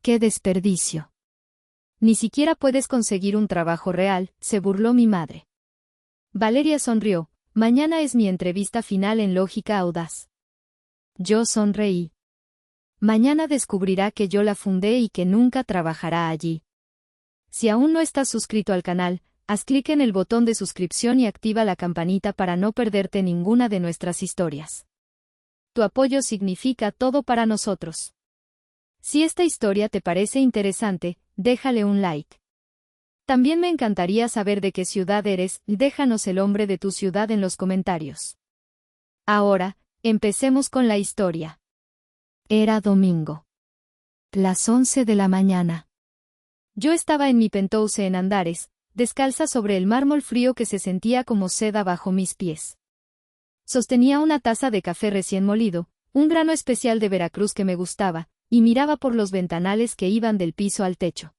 ¡Qué desperdicio! Ni siquiera puedes conseguir un trabajo real, se burló mi madre. Valeria sonrió. Mañana es mi entrevista final en Lógica Audaz. Yo sonreí. Mañana descubrirá que yo la fundé y que nunca trabajará allí. Si aún no estás suscrito al canal, haz clic en el botón de suscripción y activa la campanita para no perderte ninguna de nuestras historias. Tu apoyo significa todo para nosotros. Si esta historia te parece interesante, déjale un like. También me encantaría saber de qué ciudad eres, déjanos el nombre de tu ciudad en los comentarios. Ahora, empecemos con la historia. Era domingo. Las 11 de la mañana. Yo estaba en mi penthouse en Andares, descalza sobre el mármol frío que se sentía como seda bajo mis pies. Sostenía una taza de café recién molido, un grano especial de Veracruz que me gustaba, y miraba por los ventanales que iban del piso al techo.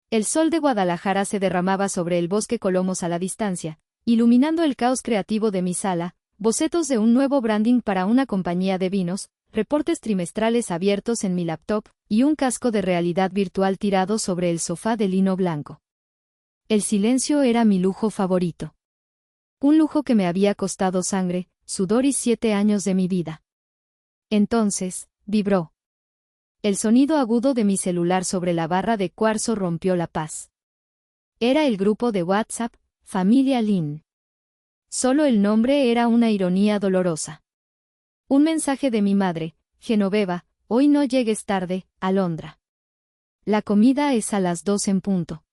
El sol de Guadalajara se derramaba sobre el bosque Colomos a la distancia, iluminando el caos creativo de mi sala, bocetos de un nuevo branding para una compañía de vinos, reportes trimestrales abiertos en mi laptop, y un casco de realidad virtual tirado sobre el sofá de lino blanco. El silencio era mi lujo favorito. Un lujo que me había costado sangre, sudor y 7 años de mi vida. Entonces, vibró. El sonido agudo de mi celular sobre la barra de cuarzo rompió la paz. Era el grupo de WhatsApp, Familia Lin. Solo el nombre era una ironía dolorosa. Un mensaje de mi madre: Genoveva, hoy no llegues tarde, Alondra. La comida es a las 2 en punto.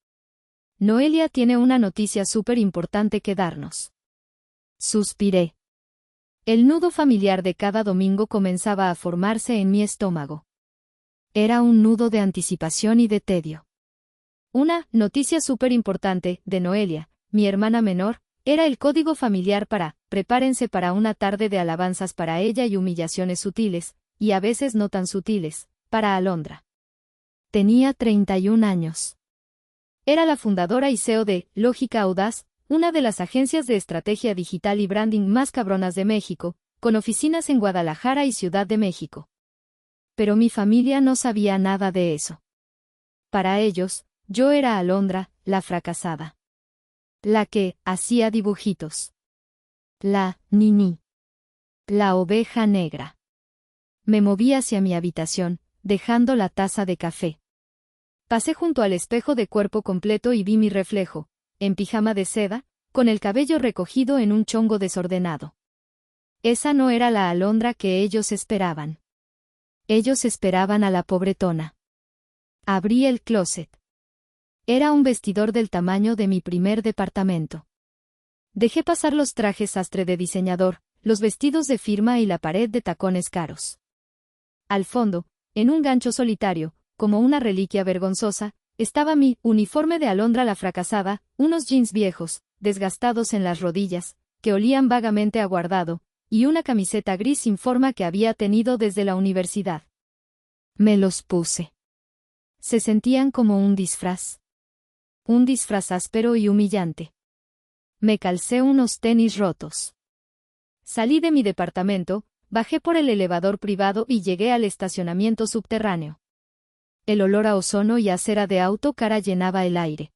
Noelia tiene una noticia súper importante que darnos. Suspiré. El nudo familiar de cada domingo comenzaba a formarse en mi estómago. Era un nudo de anticipación y de tedio. Una noticia súper importante, de Noelia, mi hermana menor, era el código familiar para, prepárense para una tarde de alabanzas para ella y humillaciones sutiles, y a veces no tan sutiles, para Alondra. Tenía 31 años. Era la fundadora y CEO de Lógica Audaz, una de las agencias de estrategia digital y branding más cabronas de México, con oficinas en Guadalajara y Ciudad de México. Pero mi familia no sabía nada de eso. Para ellos, yo era Alondra, la fracasada. La que hacía dibujitos. La Nini. La oveja negra. Me moví hacia mi habitación, dejando la taza de café. Pasé junto al espejo de cuerpo completo y vi mi reflejo, en pijama de seda, con el cabello recogido en un chongo desordenado. Esa no era la Alondra que ellos esperaban. Ellos esperaban a la pobretona. Abrí el closet. Era un vestidor del tamaño de mi primer departamento. Dejé pasar los trajes sastre de diseñador, los vestidos de firma y la pared de tacones caros. Al fondo, en un gancho solitario, como una reliquia vergonzosa, estaba mi uniforme de Alondra la fracasada, unos jeans viejos, desgastados en las rodillas, que olían vagamente a guardado, y una camiseta gris sin forma que había tenido desde la universidad. Me los puse. Se sentían como un disfraz. Un disfraz áspero y humillante. Me calcé unos tenis rotos. Salí de mi departamento, bajé por el elevador privado y llegué al estacionamiento subterráneo. El olor a ozono y a cera de auto cara llenaba el aire.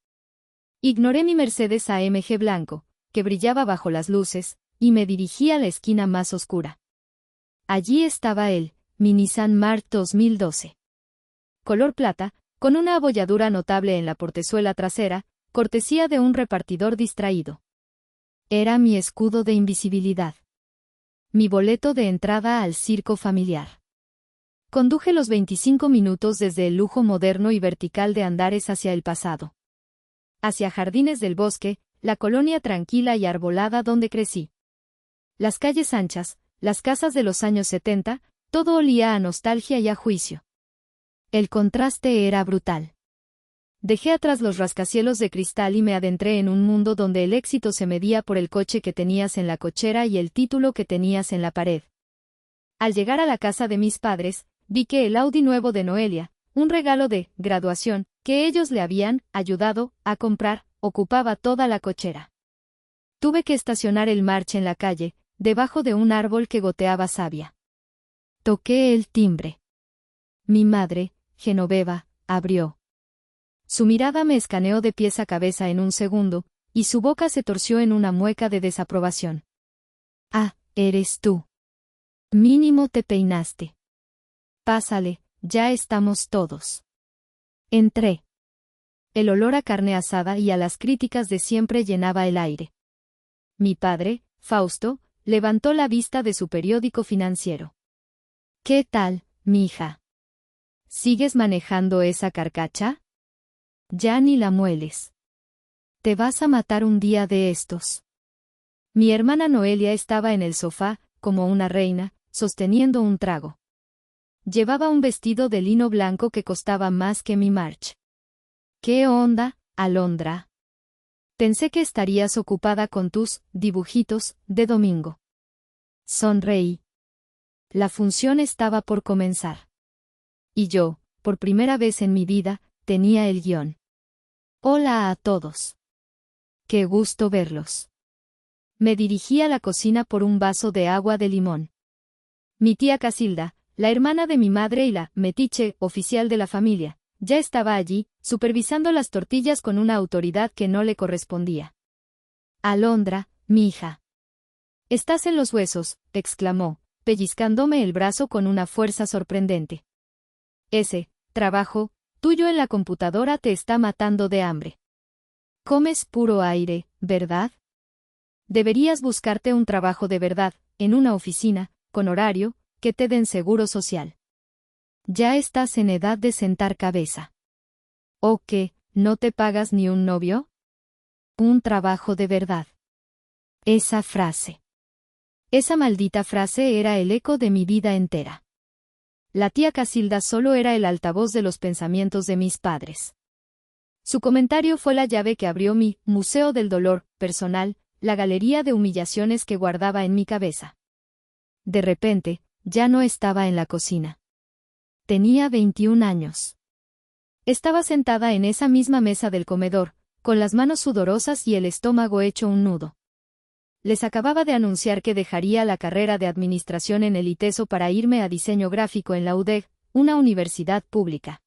Ignoré mi Mercedes AMG blanco, que brillaba bajo las luces, y me dirigí a la esquina más oscura. Allí estaba él, mi Nissan March 2012. Color plata, con una abolladura notable en la portezuela trasera, cortesía de un repartidor distraído. Era mi escudo de invisibilidad. Mi boleto de entrada al circo familiar. Conduje los 25 minutos desde el lujo moderno y vertical de Andares hacia el pasado. Hacia Jardines del Bosque, la colonia tranquila y arbolada donde crecí. Las calles anchas, las casas de los años 70, todo olía a nostalgia y a juicio. El contraste era brutal. Dejé atrás los rascacielos de cristal y me adentré en un mundo donde el éxito se medía por el coche que tenías en la cochera y el título que tenías en la pared. Al llegar a la casa de mis padres, vi que el Audi nuevo de Noelia, un regalo de graduación, que ellos le habían ayudado a comprar, ocupaba toda la cochera. Tuve que estacionar el March en la calle, debajo de un árbol que goteaba savia. Toqué el timbre. Mi madre, Genoveva, abrió. Su mirada me escaneó de pies a cabeza en un segundo, y su boca se torció en una mueca de desaprobación. Ah, eres tú. Mínimo te peinaste. Pásale, ya estamos todos. Entré. El olor a carne asada y a las críticas de siempre llenaba el aire. Mi padre, Fausto, levantó la vista de su periódico financiero. ¿Qué tal, mija? ¿Sigues manejando esa carcacha? Ya ni la mueles. Te vas a matar un día de estos. Mi hermana Noelia estaba en el sofá, como una reina, sosteniendo un trago. Llevaba un vestido de lino blanco que costaba más que mi March. ¿Qué onda, Alondra? Pensé que estarías ocupada con tus dibujitos de domingo. Sonreí. La función estaba por comenzar. Y yo, por primera vez en mi vida, tenía el guión. Hola a todos. Qué gusto verlos. Me dirigí a la cocina por un vaso de agua de limón. Mi tía Casilda, la hermana de mi madre y la metiche oficial de la familia, ya estaba allí, supervisando las tortillas con una autoridad que no le correspondía. Alondra, mi hija. Estás en los huesos, exclamó, pellizcándome el brazo con una fuerza sorprendente. Ese trabajo tuyo en la computadora te está matando de hambre. Comes puro aire, ¿verdad? Deberías buscarte un trabajo de verdad, en una oficina, con horario, que te den seguro social. Ya estás en edad de sentar cabeza. ¿O qué, no te pagas ni un novio? Un trabajo de verdad. Esa frase. Esa maldita frase era el eco de mi vida entera. La tía Casilda solo era el altavoz de los pensamientos de mis padres. Su comentario fue la llave que abrió mi museo del dolor personal, la galería de humillaciones que guardaba en mi cabeza. De repente, ya no estaba en la cocina. Tenía 21 años. Estaba sentada en esa misma mesa del comedor, con las manos sudorosas y el estómago hecho un nudo. Les acababa de anunciar que dejaría la carrera de administración en el ITESO para irme a diseño gráfico en la UDEG, una universidad pública.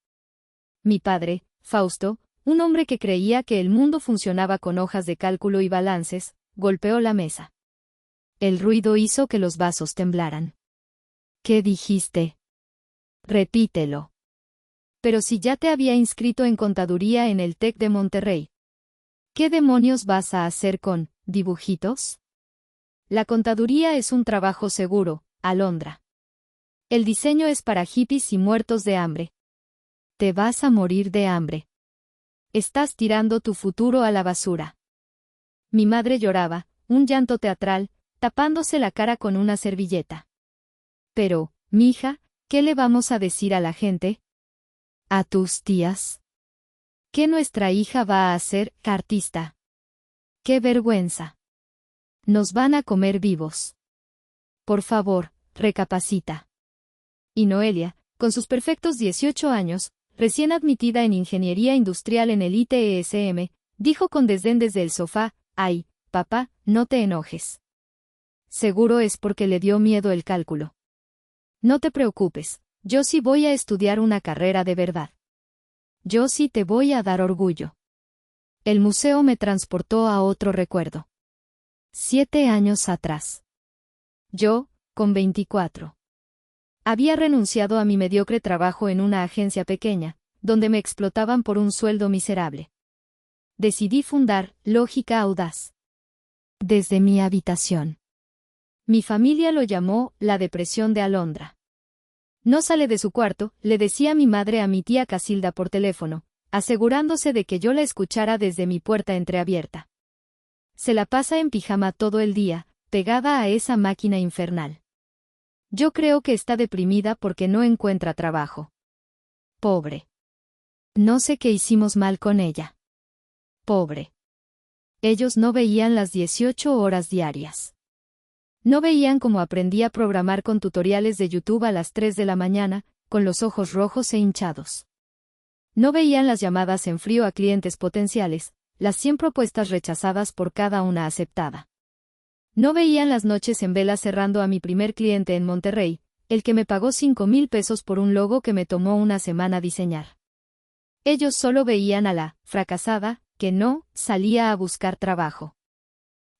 Mi padre, Fausto, un hombre que creía que el mundo funcionaba con hojas de cálculo y balances, golpeó la mesa. El ruido hizo que los vasos temblaran. ¿Qué dijiste? Repítelo. Pero si ya te había inscrito en contaduría en el TEC de Monterrey. ¿Qué demonios vas a hacer con dibujitos? La contaduría es un trabajo seguro, Alondra. El diseño es para hippies y muertos de hambre. Te vas a morir de hambre. Estás tirando tu futuro a la basura. Mi madre lloraba, un llanto teatral, tapándose la cara con una servilleta. Pero, mija, ¿qué le vamos a decir a la gente? ¿A tus tías? ¿Que nuestra hija va a ser artista? ¡Qué vergüenza! Nos van a comer vivos. Por favor, recapacita. Y Noelia, con sus perfectos 18 años, recién admitida en ingeniería industrial en el ITESM, dijo con desdén desde el sofá: «Ay, papá, no te enojes. Seguro es porque le dio miedo el cálculo. No te preocupes, yo sí voy a estudiar una carrera de verdad. Yo sí te voy a dar orgullo». El museo me transportó a otro recuerdo. 7 años atrás. Yo, con 24. Había renunciado a mi mediocre trabajo en una agencia pequeña, donde me explotaban por un sueldo miserable. Decidí fundar Lógica Audaz. Desde mi habitación. Mi familia lo llamó la depresión de Alondra. No sale de su cuarto, le decía mi madre a mi tía Casilda por teléfono, asegurándose de que yo la escuchara desde mi puerta entreabierta. Se la pasa en pijama todo el día, pegada a esa máquina infernal. Yo creo que está deprimida porque no encuentra trabajo. Pobre. No sé qué hicimos mal con ella. Pobre. Ellos no veían las 18 horas diarias. No veían cómo aprendí a programar con tutoriales de YouTube a las 3 de la mañana, con los ojos rojos e hinchados. No veían las llamadas en frío a clientes potenciales, las 100 propuestas rechazadas por cada una aceptada. No veían las noches en vela cerrando a mi primer cliente en Monterrey, el que me pagó $5,000 por un logo que me tomó una semana diseñar. Ellos solo veían a la fracasada, que no salía a buscar trabajo.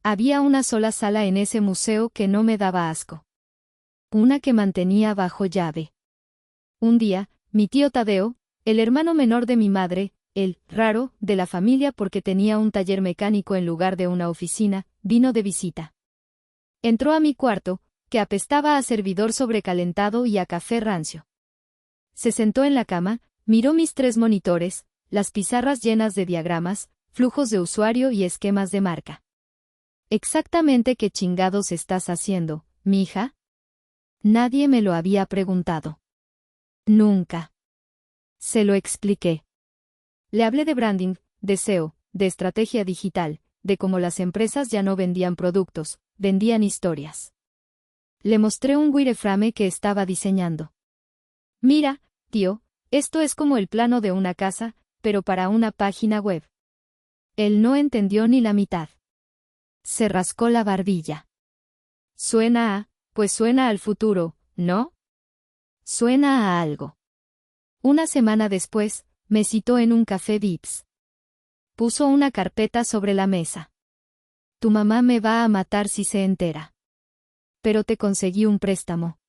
Había una sola sala en ese museo que no me daba asco. Una que mantenía bajo llave. Un día, mi tío Tadeo, el hermano menor de mi madre, el raro de la familia porque tenía un taller mecánico en lugar de una oficina, vino de visita. Entró a mi cuarto, que apestaba a servidor sobrecalentado y a café rancio. Se sentó en la cama, miró mis 3 monitores, las pizarras llenas de diagramas, flujos de usuario y esquemas de marca. ¿Exactamente qué chingados estás haciendo, mija? Nadie me lo había preguntado. Nunca. Se lo expliqué. Le hablé de branding, de SEO, de estrategia digital, de cómo las empresas ya no vendían productos, vendían historias. Le mostré un wireframe que estaba diseñando. Mira, tío, esto es como el plano de una casa, pero para una página web. Él no entendió ni la mitad. Se rascó la barbilla. Pues suena al futuro, ¿no? Suena a algo. Una semana después, me citó en un café Vips. Puso una carpeta sobre la mesa. Tu mamá me va a matar si se entera. Pero te conseguí un préstamo.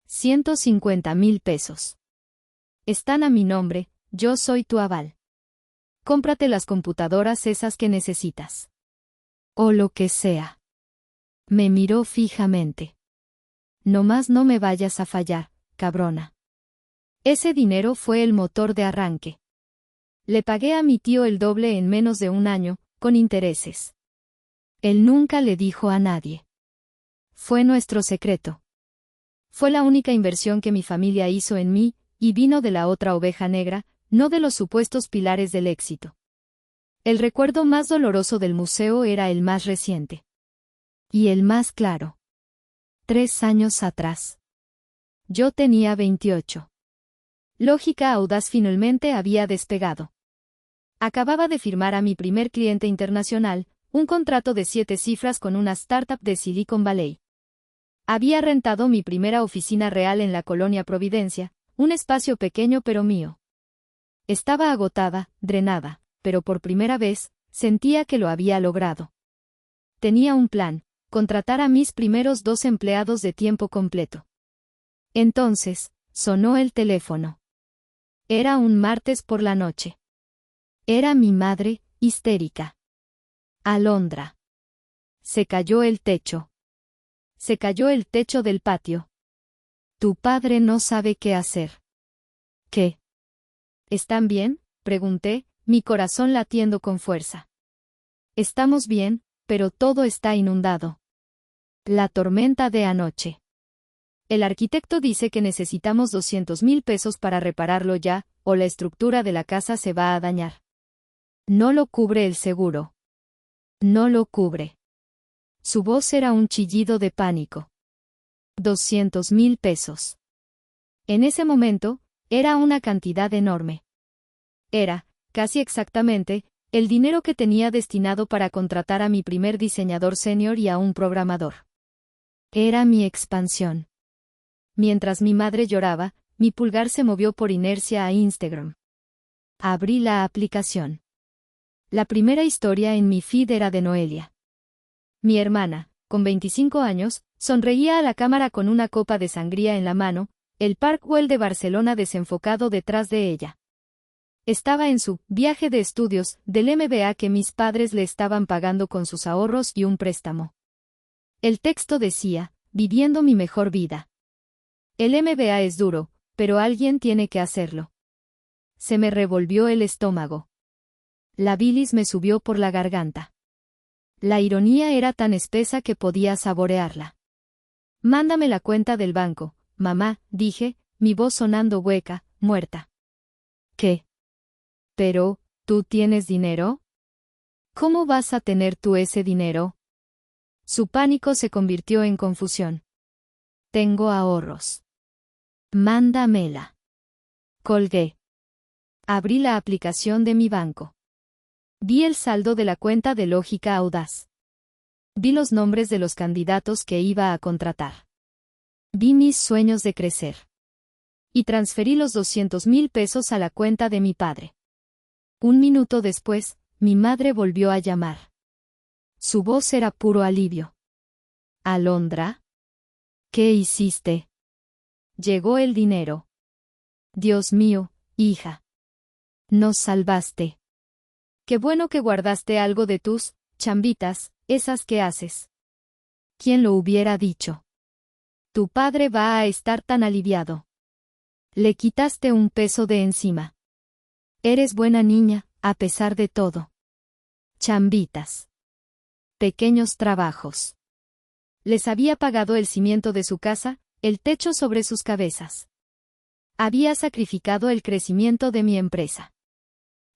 150,000 pesos. Están a mi nombre, yo soy tu aval. Cómprate las computadoras esas que necesitas. O lo que sea. Me miró fijamente. Nomás no me vayas a fallar, cabrona. Ese dinero fue el motor de arranque. Le pagué a mi tío el doble en menos de un año, con intereses. Él nunca le dijo a nadie. Fue nuestro secreto. Fue la única inversión que mi familia hizo en mí, y vino de la otra oveja negra, no de los supuestos pilares del éxito. El recuerdo más doloroso del museo era el más reciente. Y el más claro. 3 años atrás. Yo tenía 28. Lógica Audaz finalmente había despegado. Acababa de firmar a mi primer cliente internacional, un contrato de 7 cifras con una startup de Silicon Valley. Había rentado mi primera oficina real en la colonia Providencia, un espacio pequeño pero mío. Estaba agotada, drenada, pero por primera vez, sentía que lo había logrado. Tenía un plan, contratar a mis primeros 2 empleados de tiempo completo. Entonces, sonó el teléfono. Era un martes por la noche. Era mi madre, histérica. Alondra. Se cayó el techo. Se cayó el techo del patio. Tu padre no sabe qué hacer. ¿Qué? ¿Están bien?, pregunté, mi corazón latiendo con fuerza. Estamos bien, pero todo está inundado. La tormenta de anoche. El arquitecto dice que necesitamos 200,000 pesos para repararlo ya, o la estructura de la casa se va a dañar. No lo cubre el seguro. No lo cubre. Su voz era un chillido de pánico. 200,000 pesos. En ese momento, era una cantidad enorme. Era, casi exactamente, el dinero que tenía destinado para contratar a mi primer diseñador senior y a un programador. Era mi expansión. Mientras mi madre lloraba, mi pulgar se movió por inercia a Instagram. Abrí la aplicación. La primera historia en mi feed era de Noelia. Mi hermana, con 25 años, sonreía a la cámara con una copa de sangría en la mano, el Park Güell de Barcelona desenfocado detrás de ella. Estaba en su viaje de estudios del MBA que mis padres le estaban pagando con sus ahorros y un préstamo. El texto decía, viviendo mi mejor vida. El MBA es duro, pero alguien tiene que hacerlo. Se me revolvió el estómago. La bilis me subió por la garganta. La ironía era tan espesa que podía saborearla. Mándame la cuenta del banco, mamá, dije, mi voz sonando hueca, muerta. ¿Qué? Pero, ¿tú tienes dinero? ¿Cómo vas a tener tú ese dinero? Su pánico se convirtió en confusión. Tengo ahorros. Mándamela. Colgué. Abrí la aplicación de mi banco. Vi el saldo de la cuenta de Lógica Audaz. Vi los nombres de los candidatos que iba a contratar. Vi mis sueños de crecer. Y transferí los 200,000 pesos a la cuenta de mi padre. Un minuto después, mi madre volvió a llamar. Su voz era puro alivio. ¿Alondra? ¿Qué hiciste? Llegó el dinero. Dios mío, hija. Nos salvaste. Qué bueno que guardaste algo de tus chambitas, esas que haces. ¿Quién lo hubiera dicho? Tu padre va a estar tan aliviado. Le quitaste un peso de encima. Eres buena niña, a pesar de todo. Chambitas. Pequeños trabajos. Les había pagado el cimiento de su casa, el techo sobre sus cabezas. Había sacrificado el crecimiento de mi empresa.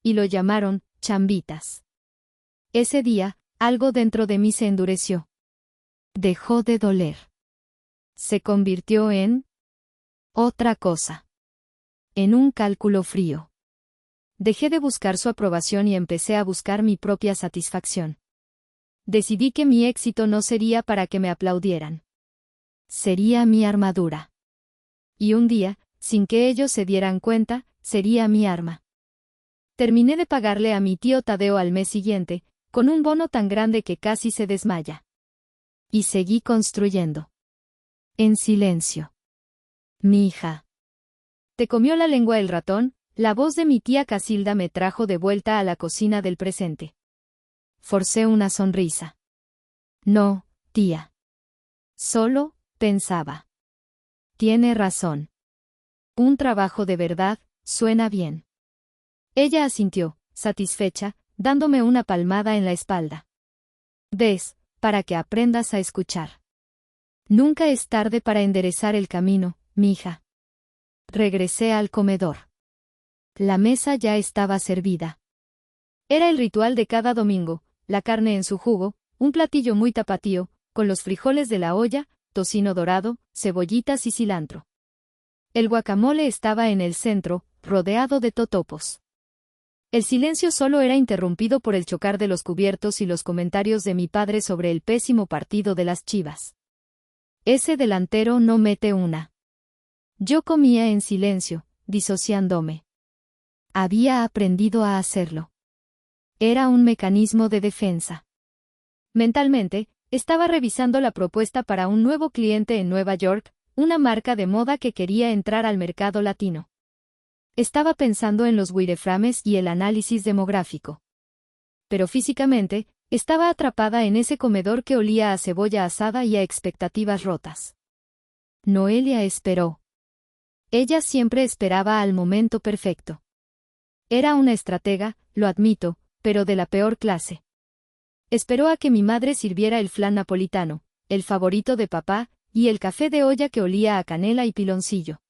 Y lo llamaron chambitas. Ese día, algo dentro de mí se endureció. Dejó de doler. Se convirtió en otra cosa. En un cálculo frío. Dejé de buscar su aprobación y empecé a buscar mi propia satisfacción. Decidí que mi éxito no sería para que me aplaudieran. Sería mi armadura. Y un día, sin que ellos se dieran cuenta, sería mi arma. Terminé de pagarle a mi tío Tadeo al mes siguiente, con un bono tan grande que casi se desmaya. Y seguí construyendo. En silencio. Mi hija. ¿Te comió la lengua el ratón? La voz de mi tía Casilda me trajo de vuelta a la cocina del presente. Forcé una sonrisa. No, tía. Solo, pensaba. Tiene razón. Un trabajo de verdad, suena bien. Ella asintió, satisfecha, dándome una palmada en la espalda. ¿Ves? Para que aprendas a escuchar. Nunca es tarde para enderezar el camino, mija. Regresé al comedor. La mesa ya estaba servida. Era el ritual de cada domingo, la carne en su jugo, un platillo muy tapatío, con los frijoles de la olla, tocino dorado, cebollitas y cilantro. El guacamole estaba en el centro, rodeado de totopos. El silencio solo era interrumpido por el chocar de los cubiertos y los comentarios de mi padre sobre el pésimo partido de las Chivas. Ese delantero no mete una. Yo comía en silencio, disociándome. Había aprendido a hacerlo. Era un mecanismo de defensa. Mentalmente, estaba revisando la propuesta para un nuevo cliente en Nueva York, una marca de moda que quería entrar al mercado latino. Estaba pensando en los wireframes y el análisis demográfico. Pero físicamente, estaba atrapada en ese comedor que olía a cebolla asada y a expectativas rotas. Noelia esperó. Ella siempre esperaba al momento perfecto. Era una estratega, lo admito, pero de la peor clase. Esperó a que mi madre sirviera el flan napolitano, el favorito de papá, y el café de olla que olía a canela y piloncillo.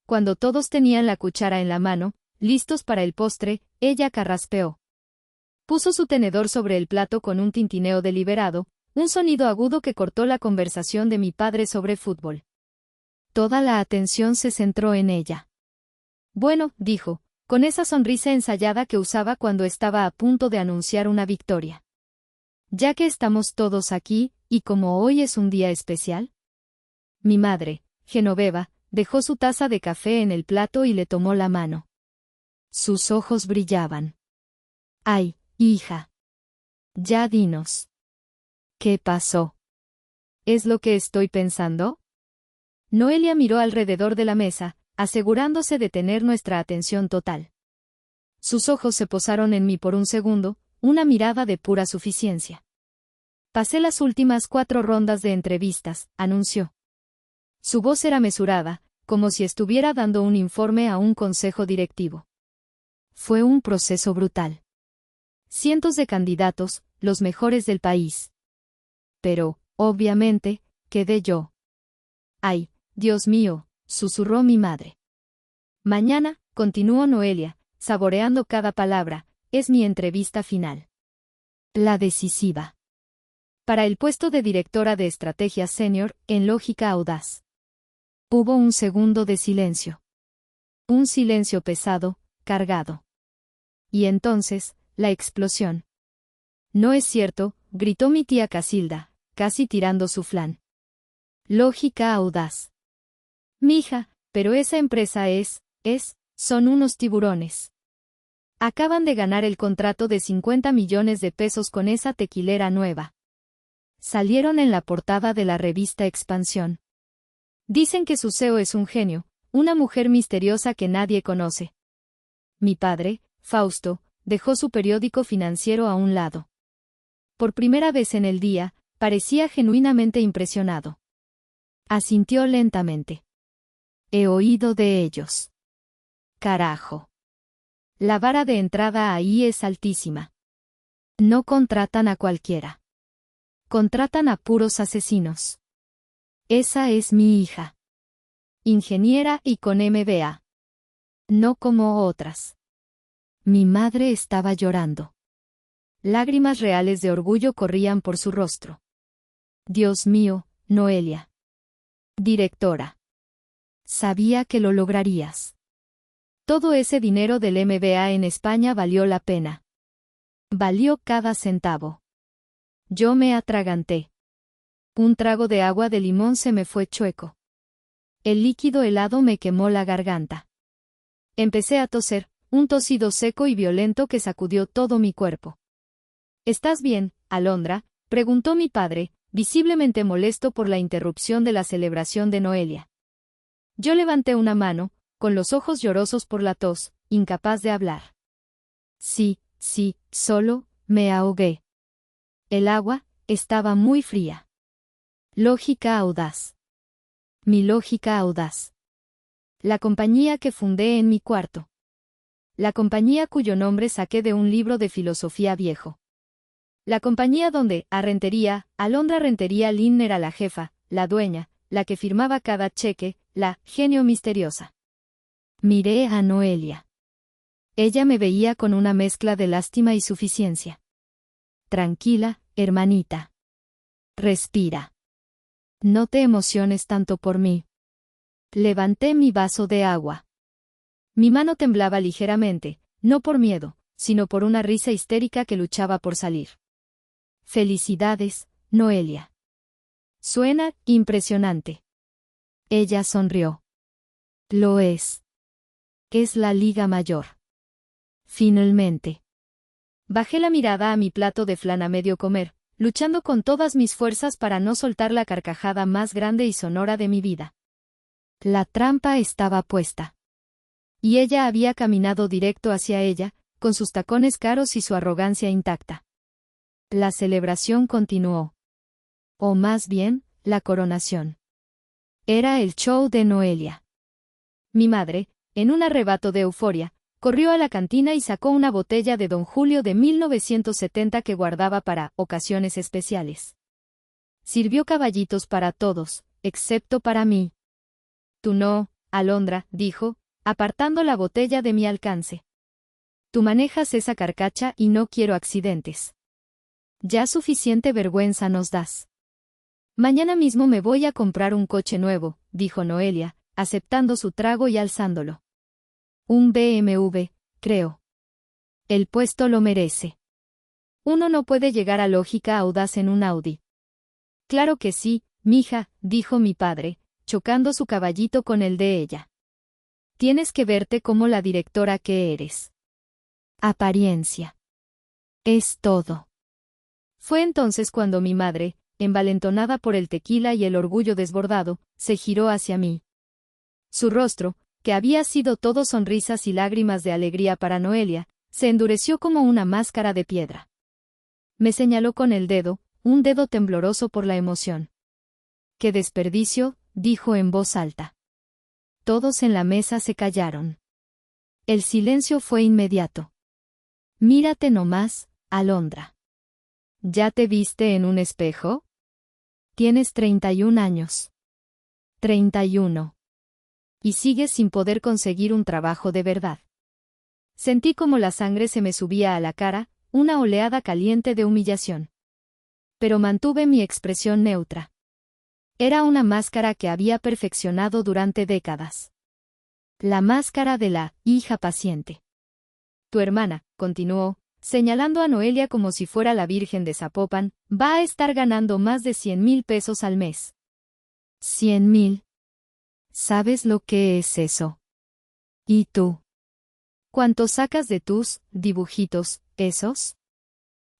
Cuando todos tenían la cuchara en la mano, listos para el postre, ella carraspeó. Puso su tenedor sobre el plato con un tintineo deliberado, un sonido agudo que cortó la conversación de mi padre sobre fútbol. Toda la atención se centró en ella. Bueno, dijo, con esa sonrisa ensayada que usaba cuando estaba a punto de anunciar una victoria. Ya que estamos todos aquí, y como hoy es un día especial. Mi madre, Genoveva, dejó su taza de café en el plato y le tomó la mano. Sus ojos brillaban. Ay, hija. Ya dinos. ¿Qué pasó? ¿Es lo que estoy pensando? Noelia miró alrededor de la mesa, asegurándose de tener nuestra atención total. Sus ojos se posaron en mí por un segundo, una mirada de pura suficiencia. Pasé las últimas 4 rondas de entrevistas, anunció. Su voz era mesurada, como si estuviera dando un informe a un consejo directivo. Fue un proceso brutal. Cientos de candidatos, los mejores del país. Pero, obviamente, quedé yo. Ay, Dios mío, susurró mi madre. Mañana, continuó Noelia, saboreando cada palabra, es mi entrevista final. La decisiva. Para el puesto de directora de estrategia senior, en Lógica Audaz. Hubo un segundo de silencio. Un silencio pesado, cargado. Y entonces, la explosión. No es cierto, gritó mi tía Casilda, casi tirando su flan. Lógica Audaz. Mija, pero esa empresa son unos tiburones. Acaban de ganar el contrato de 50 millones de pesos con esa tequilera nueva. Salieron en la portada de la revista Expansión. Dicen que su CEO es un genio, una mujer misteriosa que nadie conoce. Mi padre, Fausto, dejó su periódico financiero a un lado. Por primera vez en el día, parecía genuinamente impresionado. Asintió lentamente. He oído de ellos. Carajo. La vara de entrada ahí es altísima. No contratan a cualquiera. Contratan a puros asesinos. Esa es mi hija. Ingeniera y con MBA. No como otras. Mi madre estaba llorando. Lágrimas reales de orgullo corrían por su rostro. Dios mío, Noelia. Directora. Sabía que lo lograrías. Todo ese dinero del MBA en España valió la pena. Valió cada centavo. Yo me atraganté. Un trago de agua de limón se me fue chueco. El líquido helado me quemó la garganta. Empecé a toser, un tosido seco y violento que sacudió todo mi cuerpo. ¿Estás bien, Alondra?, preguntó mi padre, visiblemente molesto por la interrupción de la celebración de Noelia. Yo levanté una mano, con los ojos llorosos por la tos, incapaz de hablar. Sí, solo, me ahogué. El agua estaba muy fría. Lógica audaz. Mi lógica audaz. La compañía que fundé en mi cuarto. La compañía cuyo nombre saqué de un libro de filosofía viejo. La compañía donde, Alondra Rentería Linn era la jefa, la dueña, la que firmaba cada cheque, la genio misteriosa. Miré a Noelia. Ella me veía con una mezcla de lástima y suficiencia. Tranquila, hermanita. Respira. No te emociones tanto por mí. Levanté mi vaso de agua. Mi mano temblaba ligeramente, no por miedo, sino por una risa histérica que luchaba por salir. Felicidades, Noelia. Suena impresionante. Ella sonrió. Lo es. Es la Liga Mayor. Finalmente. Bajé la mirada a mi plato de flan a medio comer, luchando con todas mis fuerzas para no soltar la carcajada más grande y sonora de mi vida. La trampa estaba puesta. Y ella había caminado directo hacia ella, con sus tacones caros y su arrogancia intacta. La celebración continuó. O más bien, la coronación. Era el show de Noelia. Mi madre, en un arrebato de euforia, corrió a la cantina y sacó una botella de Don Julio de 1970 que guardaba para ocasiones especiales. Sirvió caballitos para todos, excepto para mí. Tú no, Alondra, dijo, apartando la botella de mi alcance. Tú manejas esa carcacha y no quiero accidentes. Ya suficiente vergüenza nos das. Mañana mismo me voy a comprar un coche nuevo, dijo Noelia, aceptando su trago y alzándolo. Un BMW, creo. El puesto lo merece. Uno no puede llegar a lógica audaz en un Audi. Claro que sí, mija, dijo mi padre, chocando su caballito con el de ella. Tienes que verte como la directora que eres. Apariencia. Es todo. Fue entonces cuando mi madre, envalentonada por el tequila y el orgullo desbordado, se giró hacia mí. Su rostro, que había sido todo sonrisas y lágrimas de alegría para Noelia, se endureció como una máscara de piedra. Me señaló con el dedo, un dedo tembloroso por la emoción. ¡Qué desperdicio!, dijo en voz alta. Todos en la mesa se callaron. El silencio fue inmediato. Mírate nomás, Alondra. ¿Ya te viste en un espejo? Tienes 31 años. 31. Y sigues sin poder conseguir un trabajo de verdad. Sentí como la sangre se me subía a la cara, una oleada caliente de humillación. Pero mantuve mi expresión neutra. Era una máscara que había perfeccionado durante décadas. La máscara de la hija paciente. Tu hermana, continuó, señalando a Noelia como si fuera la Virgen de Zapopan, va a estar ganando más de 100,000 pesos al mes. 100,000. ¿Sabes lo que es eso? ¿Y tú? ¿Cuánto sacas de tus dibujitos, esos?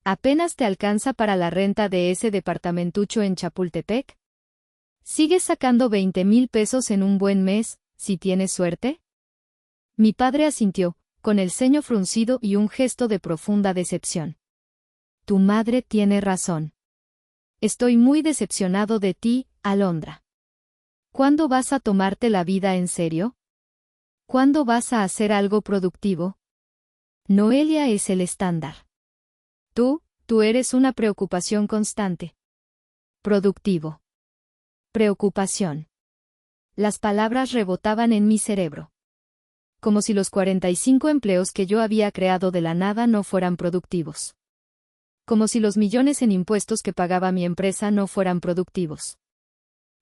¿Apenas te alcanza para la renta de ese departamentucho en Chapultepec? ¿Sigues sacando 20,000 pesos en un buen mes, si tienes suerte? Mi padre asintió, con el ceño fruncido y un gesto de profunda decepción. Tu madre tiene razón. Estoy muy decepcionado de ti, Alondra. ¿Cuándo vas a tomarte la vida en serio? ¿Cuándo vas a hacer algo productivo? Noelia es el estándar. Tú eres una preocupación constante. Productivo. Preocupación. Las palabras rebotaban en mi cerebro. Como si los 45 empleos que yo había creado de la nada no fueran productivos. Como si los millones en impuestos que pagaba mi empresa no fueran productivos.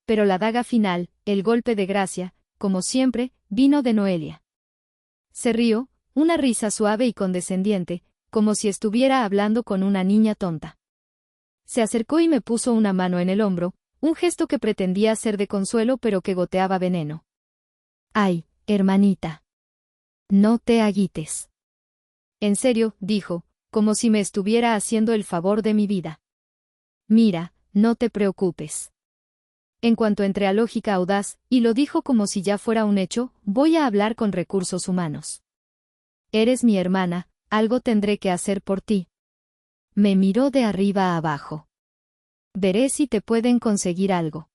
Pero la daga final, el golpe de gracia, como siempre, vino de Noelia. Se rió, una risa suave y condescendiente, como si estuviera hablando con una niña tonta. Se acercó y me puso una mano en el hombro, un gesto que pretendía ser de consuelo pero que goteaba veneno. Ay, hermanita. No te agüites. En serio, dijo, como si me estuviera haciendo el favor de mi vida. Mira, no te preocupes. En cuanto entré a Lógica Audaz, y lo dijo como si ya fuera un hecho, voy a hablar con Recursos Humanos. Eres mi hermana, algo tendré que hacer por ti. Me miró de arriba a abajo. Veré si te pueden conseguir algo.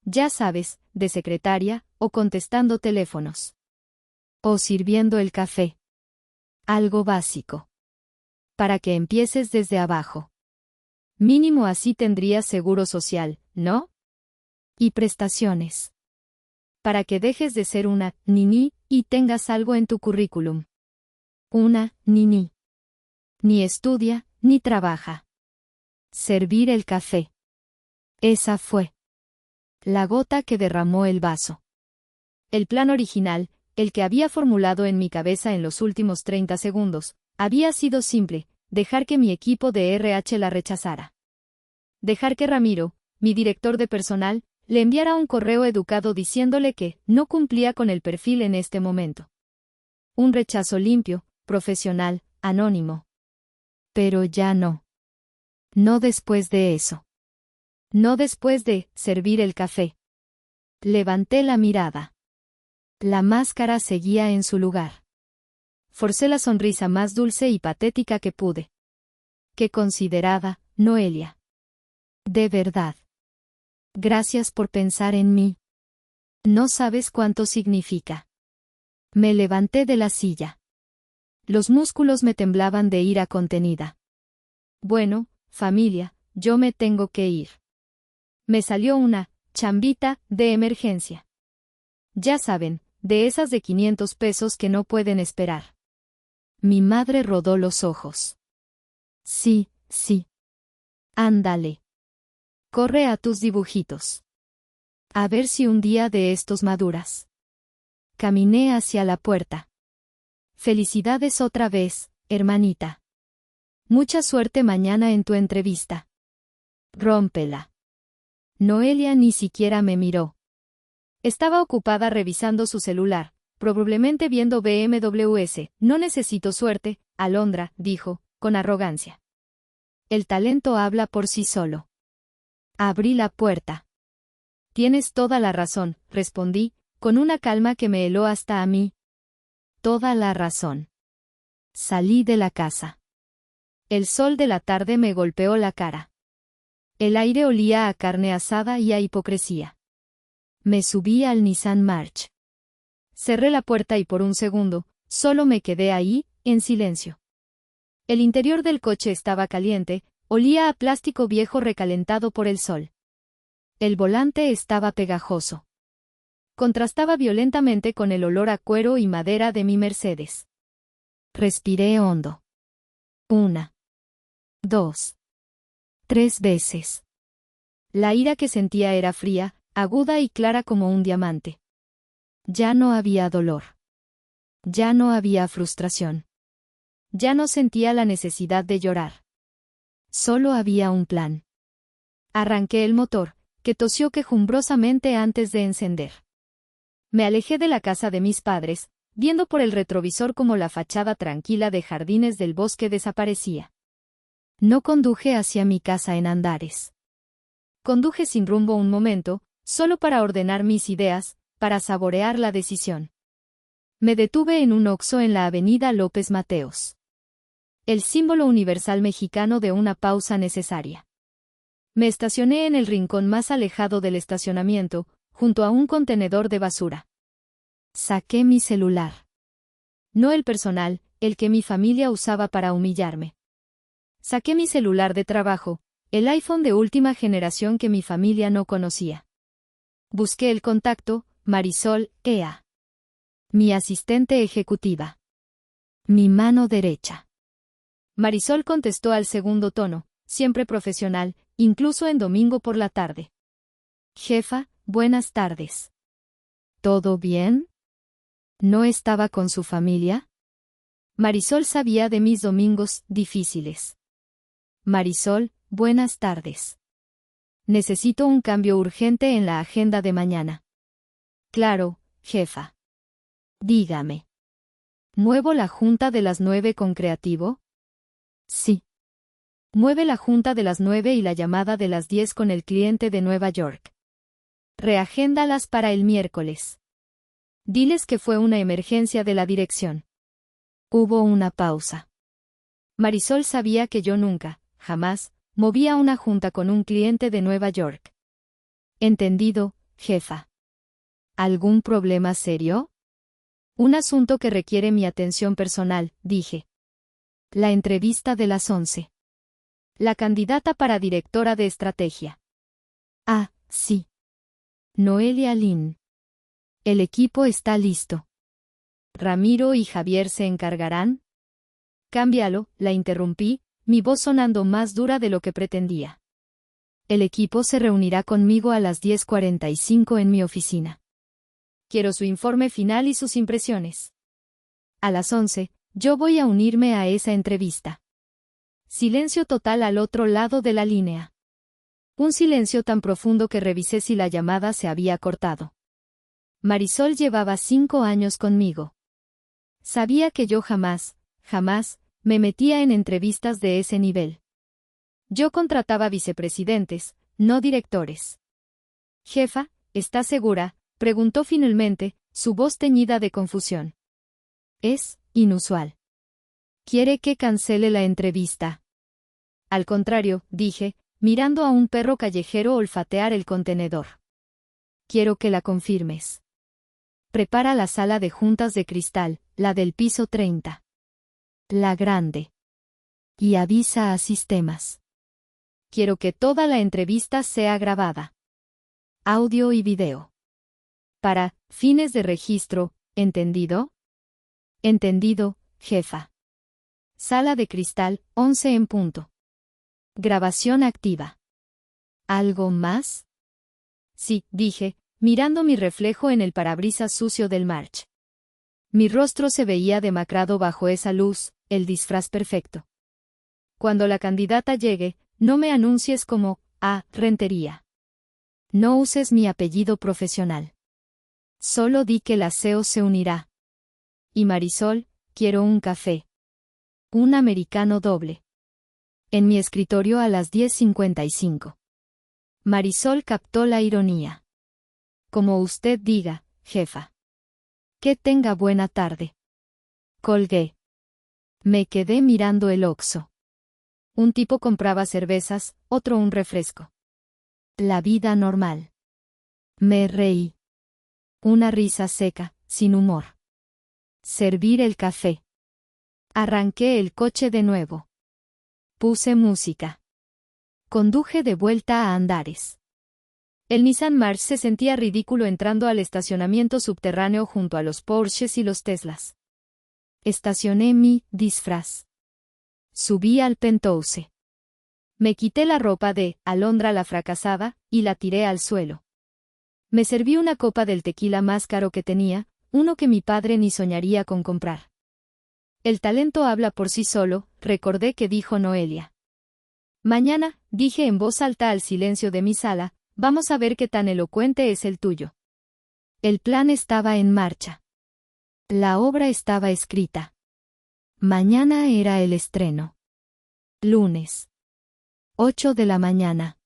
Ya sabes, de secretaria, o contestando teléfonos. O sirviendo el café. Algo básico. Para que empieces desde abajo. Mínimo así tendrías seguro social, ¿no? Y prestaciones. Para que dejes de ser una niní y tengas algo en tu currículum. Una niní. Ni estudia, ni trabaja. Servir el café. Esa fue la gota que derramó el vaso. El plan original, el que había formulado en mi cabeza en los últimos 30 segundos, había sido simple, dejar que mi equipo de RH la rechazara. Dejar que Ramiro, mi director de personal, le enviara un correo educado diciéndole que no cumplía con el perfil en este momento. Un rechazo limpio, profesional, anónimo. Pero ya no. No después de eso. No después de servir el café. Levanté la mirada. La máscara seguía en su lugar. Forcé la sonrisa más dulce y patética que pude. Qué considerada, Noelia. De verdad. Gracias por pensar en mí. No sabes cuánto significa. Me levanté de la silla. Los músculos me temblaban de ira contenida. Bueno, familia, yo me tengo que ir. Me salió una chambita de emergencia. Ya saben, de esas de 500 pesos que no pueden esperar. Mi madre rodó los ojos. Sí, sí. Ándale. Corre a tus dibujitos. A ver si un día de estos maduras. Caminé hacia la puerta. Felicidades otra vez, hermanita. Mucha suerte mañana en tu entrevista. Rómpela. Noelia ni siquiera me miró. Estaba ocupada revisando su celular, probablemente viendo BMWs. No necesito suerte, Alondra, dijo, con arrogancia. El talento habla por sí solo. Abrí la puerta. Tienes toda la razón, respondí, con una calma que me heló hasta a mí. Toda la razón. Salí de la casa. El sol de la tarde me golpeó la cara. El aire olía a carne asada y a hipocresía. Me subí al Nissan March. Cerré la puerta y por un segundo, solo me quedé ahí, en silencio. El interior del coche estaba caliente, olía a plástico viejo recalentado por el sol. El volante estaba pegajoso. Contrastaba violentamente con el olor a cuero y madera de mi Mercedes. Respiré hondo. 1, 2, 3 veces. La ira que sentía era fría, aguda y clara como un diamante. Ya no había dolor. Ya no había frustración. Ya no sentía la necesidad de llorar. Solo había un plan. Arranqué el motor, que tosió quejumbrosamente antes de encender. Me alejé de la casa de mis padres, viendo por el retrovisor cómo la fachada tranquila de jardines del bosque desaparecía. No conduje hacia mi casa en Andares. Conduje sin rumbo un momento, solo para ordenar mis ideas, para saborear la decisión. Me detuve en un Oxxo en la avenida López Mateos. El símbolo universal mexicano de una pausa necesaria. Me estacioné en el rincón más alejado del estacionamiento, junto a un contenedor de basura. Saqué mi celular. No el personal, el que mi familia usaba para humillarme. Saqué mi celular de trabajo, el iPhone de última generación que mi familia no conocía. Busqué el contacto, Marisol, EA. Mi asistente ejecutiva. Mi mano derecha. Marisol contestó al segundo tono, siempre profesional, incluso en domingo por la tarde. Jefa, buenas tardes. ¿Todo bien? ¿No estaba con su familia? Marisol sabía de mis domingos difíciles. Marisol, buenas tardes. Necesito un cambio urgente en la agenda de mañana. Claro, jefa. Dígame. ¿Muevo la junta de las 9 con Creativo? Sí. Mueve la junta de las 9 y la llamada de las 10 con el cliente de Nueva York. Reagéndalas para el miércoles. Diles que fue una emergencia de la dirección. Hubo una pausa. Marisol sabía que yo nunca, jamás, movía una junta con un cliente de Nueva York. Entendido, jefa. ¿Algún problema serio? Un asunto que requiere mi atención personal, dije. La entrevista de las 11. La candidata para directora de estrategia. Ah, sí. Noelia Lin. El equipo está listo. ¿Ramiro y Javier se encargarán? Cámbialo, la interrumpí, mi voz sonando más dura de lo que pretendía. El equipo se reunirá conmigo a las 10:45 en mi oficina. Quiero su informe final y sus impresiones. A las 11, yo voy a unirme a esa entrevista. Silencio total al otro lado de la línea. Un silencio tan profundo que revisé si la llamada se había cortado. Marisol llevaba 5 años conmigo. Sabía que yo jamás, me metía en entrevistas de ese nivel. Yo contrataba vicepresidentes, no directores. Jefa, ¿está segura?, preguntó finalmente, su voz teñida de confusión. Es inusual. ¿Quiere que cancele la entrevista? Al contrario, dije, mirando a un perro callejero olfatear el contenedor. Quiero que la confirmes. Prepara la sala de juntas de cristal, la del piso 30. La grande. Y avisa a sistemas. Quiero que toda la entrevista sea grabada. Audio y video. Para fines de registro, ¿entendido? Entendido, jefa. Sala de cristal, 11 en punto. Grabación activa. ¿Algo más? Sí, dije, mirando mi reflejo en el parabrisas sucio del March. Mi rostro se veía demacrado bajo esa luz, el disfraz perfecto. Cuando la candidata llegue, no me anuncies como, Rentería. No uses mi apellido profesional. Solo di que la SEO se unirá. Y Marisol, quiero un café. Un americano doble. En mi escritorio a las 10:55. Marisol captó la ironía. Como usted diga, jefa. Que tenga buena tarde. Colgué. Me quedé mirando el Oxxo. Un tipo compraba cervezas, otro un refresco. La vida normal. Me reí. Una risa seca, sin humor. Servir el café. Arranqué el coche de nuevo. Puse música. Conduje de vuelta a Andares. El Nissan March se sentía ridículo entrando al estacionamiento subterráneo junto a los Porsches y los Teslas. Estacioné mi disfraz. Subí al penthouse. Me quité la ropa de Alondra la fracasada y la tiré al suelo. Me serví una copa del tequila más caro que tenía, uno que mi padre ni soñaría con comprar. El talento habla por sí solo, recordé que dijo Noelia. Mañana, dije en voz alta al silencio de mi sala, vamos a ver qué tan elocuente es el tuyo. El plan estaba en marcha. La obra estaba escrita. Mañana era el estreno. Lunes. 8 de la mañana.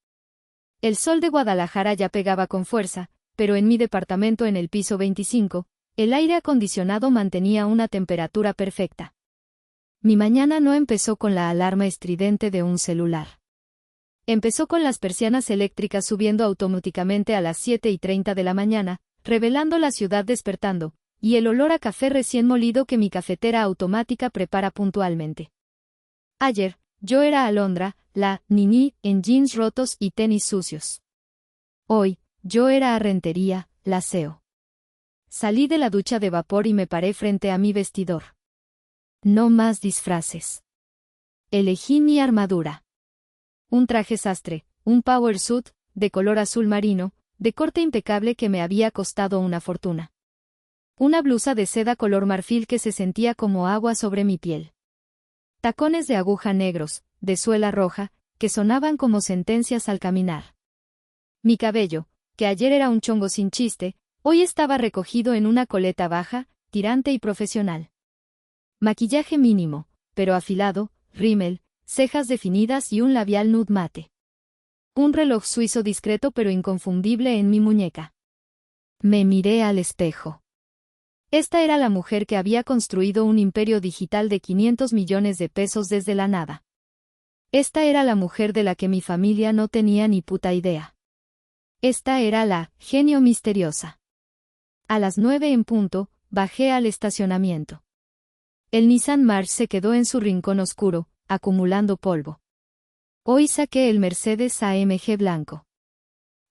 El sol de Guadalajara ya pegaba con fuerza, pero en mi departamento en el piso 25, el aire acondicionado mantenía una temperatura perfecta. Mi mañana no empezó con la alarma estridente de un celular. Empezó con las persianas eléctricas subiendo automáticamente a las 7:30 de la mañana, revelando la ciudad despertando, y el olor a café recién molido que mi cafetera automática prepara puntualmente. Ayer, yo era Alondra, la niní, en jeans rotos y tenis sucios. Hoy, yo era a Rentería, la CEO. Salí de la ducha de vapor y me paré frente a mi vestidor. No más disfraces. Elegí mi armadura. Un traje sastre, un power suit, de color azul marino, de corte impecable que me había costado una fortuna. Una blusa de seda color marfil que se sentía como agua sobre mi piel. Tacones de aguja negros, de suela roja, que sonaban como sentencias al caminar. Mi cabello, que ayer era un chongo sin chiste, hoy estaba recogido en una coleta baja, tirante y profesional. Maquillaje mínimo, pero afilado, rímel, cejas definidas y un labial nude mate. Un reloj suizo discreto pero inconfundible en mi muñeca. Me miré al espejo. Esta era la mujer que había construido un imperio digital de 500 millones de pesos desde la nada. Esta era la mujer de la que mi familia no tenía ni puta idea. Esta era la genio misteriosa. A las 9 en punto, bajé al estacionamiento. El Nissan March se quedó en su rincón oscuro, acumulando polvo. Hoy saqué el Mercedes AMG blanco.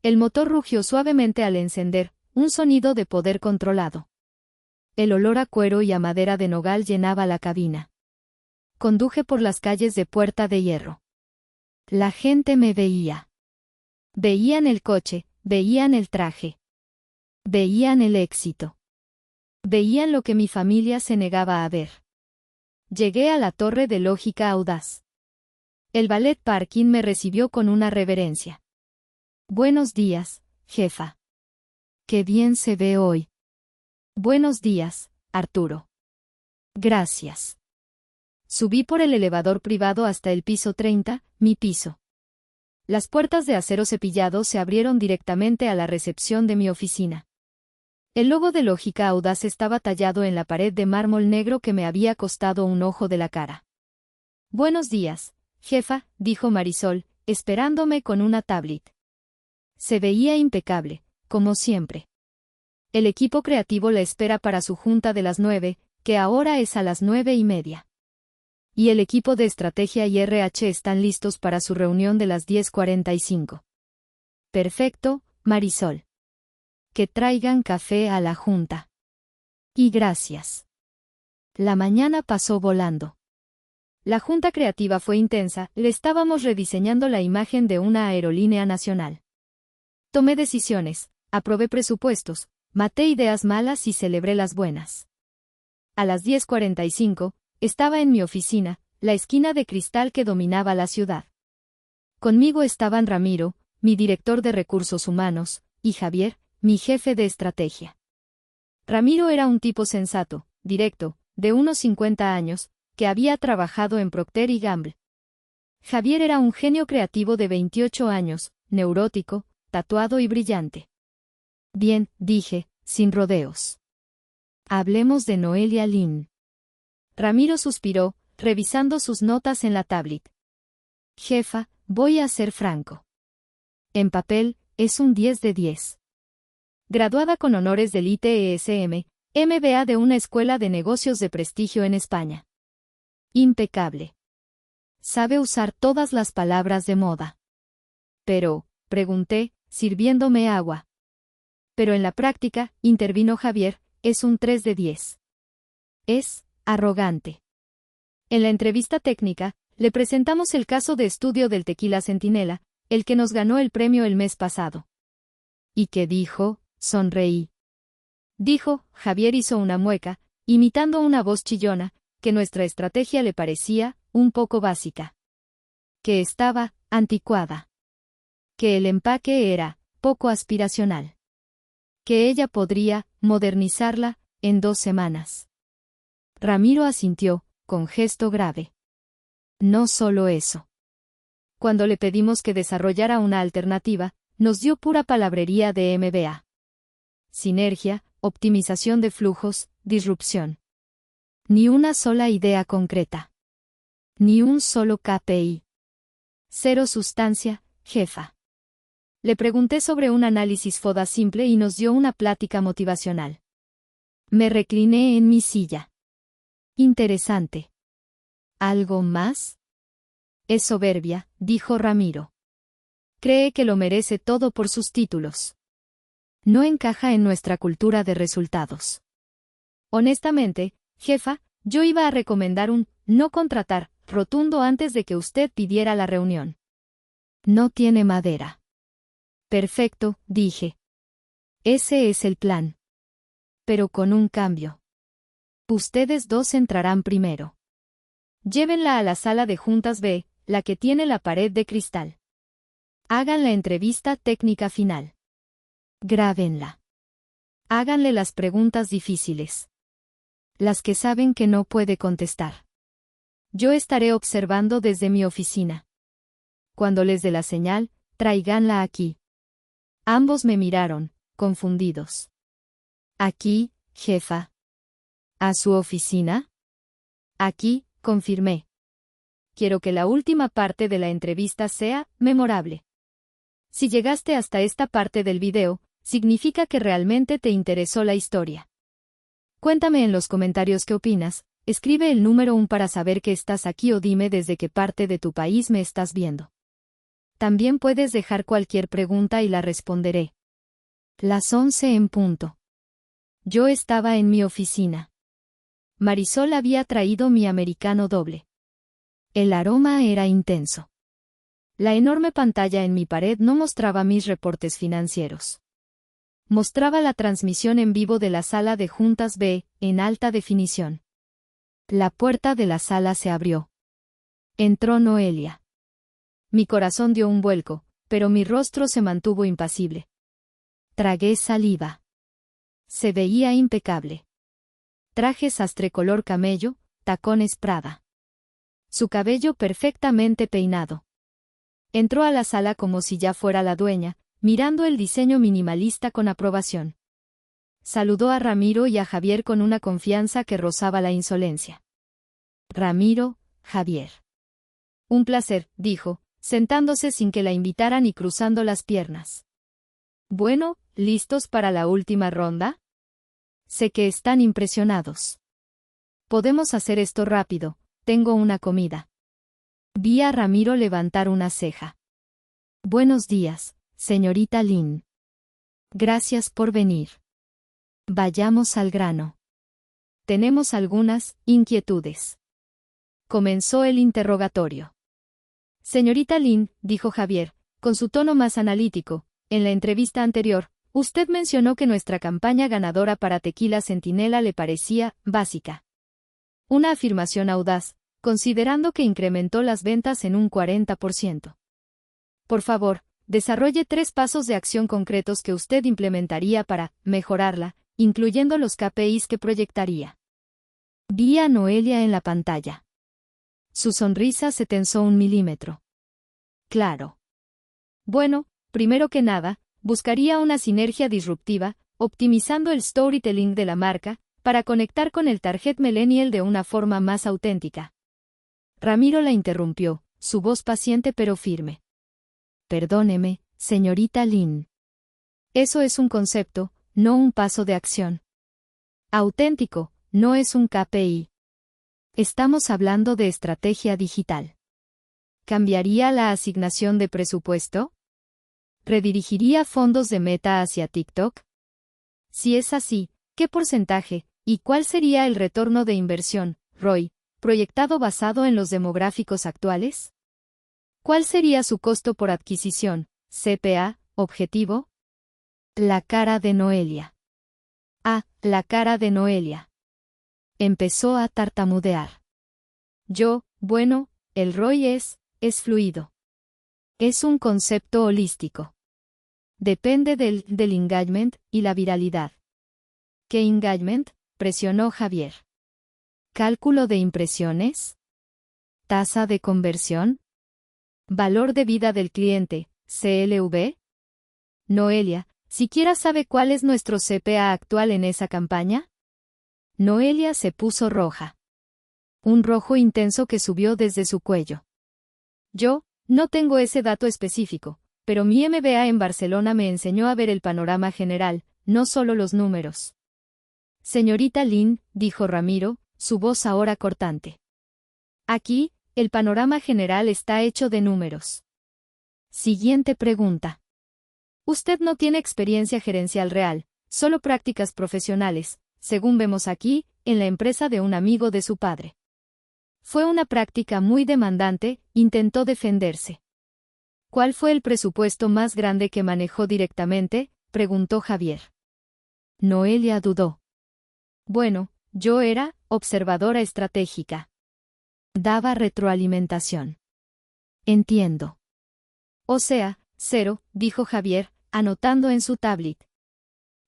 El motor rugió suavemente al encender, un sonido de poder controlado. El olor a cuero y a madera de nogal llenaba la cabina. Conduje por las calles de Puerta de Hierro. La gente me veía. Veían el coche, veían el traje. Veían el éxito. Veían lo que mi familia se negaba a ver. Llegué a la torre de lógica audaz. El ballet parking me recibió con una reverencia. Buenos días, jefa. Qué bien se ve hoy. Buenos días, Arturo. Gracias. Subí por el elevador privado hasta el piso 30, mi piso. Las puertas de acero cepillado se abrieron directamente a la recepción de mi oficina. El logo de Lógica Audaz estaba tallado en la pared de mármol negro que me había costado un ojo de la cara. Buenos días, jefa, dijo Marisol, esperándome con una tablet. Se veía impecable, como siempre. El equipo creativo la espera para su junta de las 9, que ahora es a las 9:30. Y el equipo de estrategia y RH están listos para su reunión de las 10:45. Perfecto, Marisol. Que traigan café a la junta. Y gracias. La mañana pasó volando. La junta creativa fue intensa, le estábamos rediseñando la imagen de una aerolínea nacional. Tomé decisiones, aprobé presupuestos, maté ideas malas y celebré las buenas. A las 10:45, estaba en mi oficina, la esquina de cristal que dominaba la ciudad. Conmigo estaban Ramiro, mi director de recursos humanos, y Javier, mi jefe de estrategia. Ramiro era un tipo sensato, directo, de unos 50 años, que había trabajado en Procter y Gamble. Javier era un genio creativo de 28 años, neurótico, tatuado y brillante. Bien, dije, sin rodeos. Hablemos de Noelia Lynn. Ramiro suspiró, revisando sus notas en la tablet. Jefa, voy a ser franco. En papel, es un 10 de 10. Graduada con honores del ITESM, MBA de una escuela de negocios de prestigio en España. Impecable. Sabe usar todas las palabras de moda. Pero, pregunté, sirviéndome agua. Pero en la práctica, intervino Javier, es un 3 de 10. Es arrogante. En la entrevista técnica, le presentamos el caso de estudio del tequila Centinela, el que nos ganó el premio el mes pasado. ¿Y qué dijo? Sonreí. Dijo, Javier hizo una mueca, imitando una voz chillona, que nuestra estrategia le parecía, un poco básica. Que estaba, anticuada. Que el empaque era, poco aspiracional. Que ella podría, modernizarla, en 2 semanas. Ramiro asintió, con gesto grave. No solo eso. Cuando le pedimos que desarrollara una alternativa, nos dio pura palabrería de MBA. Sinergia, optimización de flujos, disrupción. Ni una sola idea concreta. Ni un solo KPI. Cero sustancia, jefa. Le pregunté sobre un análisis FODA simple y nos dio una plática motivacional. Me recliné en mi silla. Interesante. ¿Algo más? Es soberbia, dijo Ramiro. Cree que lo merece todo por sus títulos. No encaja en nuestra cultura de resultados. Honestamente, jefa, yo iba a recomendar un no contratar rotundo antes de que usted pidiera la reunión. No tiene madera. Perfecto, dije. Ese es el plan. Pero con un cambio. Ustedes dos entrarán primero. Llévenla a la sala de juntas B, la que tiene la pared de cristal. Hagan la entrevista técnica final. Grábenla. Háganle las preguntas difíciles. Las que saben que no puede contestar. Yo estaré observando desde mi oficina. Cuando les dé la señal, tráiganla aquí. Ambos me miraron, confundidos. ¿Aquí, jefa? ¿A su oficina? Aquí, confirmé. Quiero que la última parte de la entrevista sea memorable. Si llegaste hasta esta parte del video, significa que realmente te interesó la historia. Cuéntame en los comentarios qué opinas, escribe el número 1 para saber que estás aquí o dime desde qué parte de tu país me estás viendo. También puedes dejar cualquier pregunta y la responderé. Las 11 en punto. Yo estaba en mi oficina. Marisol había traído mi americano doble. El aroma era intenso. La enorme pantalla en mi pared no mostraba mis reportes financieros. Mostraba la transmisión en vivo de la sala de juntas B, en alta definición. La puerta de la sala se abrió. Entró Noelia. Mi corazón dio un vuelco, pero mi rostro se mantuvo impasible. Tragué saliva. Se veía impecable. Traje sastre color camello, tacones Prada. Su cabello perfectamente peinado. Entró a la sala como si ya fuera la dueña, mirando el diseño minimalista con aprobación. Saludó a Ramiro y a Javier con una confianza que rozaba la insolencia. Ramiro, Javier. Un placer, dijo, sentándose sin que la invitaran y cruzando las piernas. Bueno, ¿listos para la última ronda? Sé que están impresionados. Podemos hacer esto rápido, tengo una comida. Vi a Ramiro levantar una ceja. Buenos días, señorita Lin. Gracias por venir. Vayamos al grano. Tenemos algunas inquietudes. Comenzó el interrogatorio. Señorita Lin, dijo Javier, con su tono más analítico, en la entrevista anterior, usted mencionó que nuestra campaña ganadora para Tequila Centinela le parecía básica. Una afirmación audaz, considerando que incrementó las ventas en un 40%. Por favor, desarrolle 3 pasos de acción concretos que usted implementaría para mejorarla, incluyendo los KPIs que proyectaría. Vi a Noelia en la pantalla. Su sonrisa se tensó 1 milímetro. Claro. Bueno, primero que nada, buscaría una sinergia disruptiva, optimizando el storytelling de la marca, para conectar con el target millennial de una forma más auténtica. Ramiro la interrumpió, su voz paciente pero firme. Perdóneme, señorita Lin. Eso es un concepto, no un paso de acción. Auténtico, no es un KPI. Estamos hablando de estrategia digital. ¿Cambiaría la asignación de presupuesto? ¿Redirigiría fondos de Meta hacia TikTok? Si es así, ¿qué porcentaje, y cuál sería el retorno de inversión, ROI, proyectado basado en los demográficos actuales? ¿Cuál sería su costo por adquisición, CPA, objetivo? La cara de Noelia. La cara de Noelia. Empezó a tartamudear. Bueno, el ROI es fluido. Es un concepto holístico. Depende del engagement y la viralidad. ¿Qué engagement? presionó Javier. ¿Cálculo de impresiones? ¿Tasa de conversión? ¿Valor de vida del cliente, CLV? Noelia, ¿siquiera sabe cuál es nuestro CPA actual en esa campaña? Noelia se puso roja. Un rojo intenso que subió desde su cuello. Yo, no tengo ese dato específico, pero mi MBA en Barcelona me enseñó a ver el panorama general, no solo los números. Señorita Lin, dijo Ramiro, su voz ahora cortante. Aquí, el panorama general está hecho de números. Siguiente pregunta. Usted no tiene experiencia gerencial real, solo prácticas profesionales, según vemos aquí, en la empresa de un amigo de su padre. Fue una práctica muy demandante, intentó defenderse. ¿Cuál fue el presupuesto más grande que manejó directamente?, preguntó Javier. Noelia dudó. Bueno, yo era observadora estratégica. Daba retroalimentación. Entiendo. O sea, 0, dijo Javier, anotando en su tablet.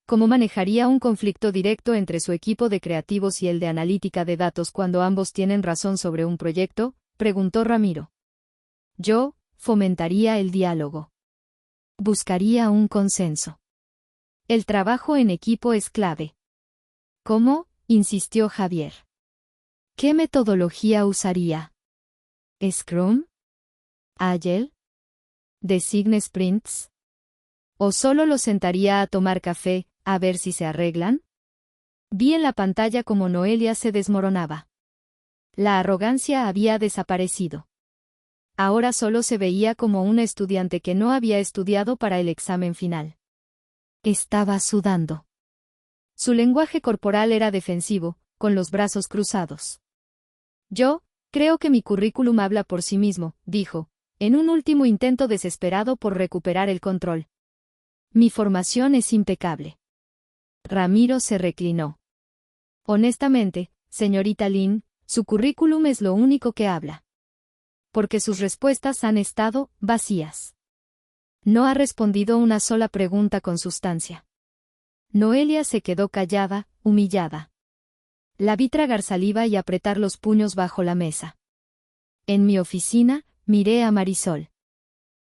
¿Cómo manejaría un conflicto directo entre su equipo de creativos y el de analítica de datos cuando ambos tienen razón sobre un proyecto?, preguntó Ramiro. Yo, fomentaría el diálogo. Buscaría un consenso. El trabajo en equipo es clave. ¿Cómo?, insistió Javier. ¿Qué metodología usaría? ¿Scrum? ¿Agile? ¿Design sprints? ¿O solo los sentaría a tomar café, a ver si se arreglan? Vi en la pantalla cómo Noelia se desmoronaba. La arrogancia había desaparecido. Ahora solo se veía como una estudiante que no había estudiado para el examen final. Estaba sudando. Su lenguaje corporal era defensivo, con los brazos cruzados. Yo, creo que mi currículum habla por sí mismo, dijo, en un último intento desesperado por recuperar el control. Mi formación es impecable. Ramiro se reclinó. Honestamente, señorita Lin, su currículum es lo único que habla. Porque sus respuestas han estado vacías. No ha respondido una sola pregunta con sustancia. Noelia se quedó callada, humillada. La vi tragar saliva y apretar los puños bajo la mesa. En mi oficina, miré a Marisol.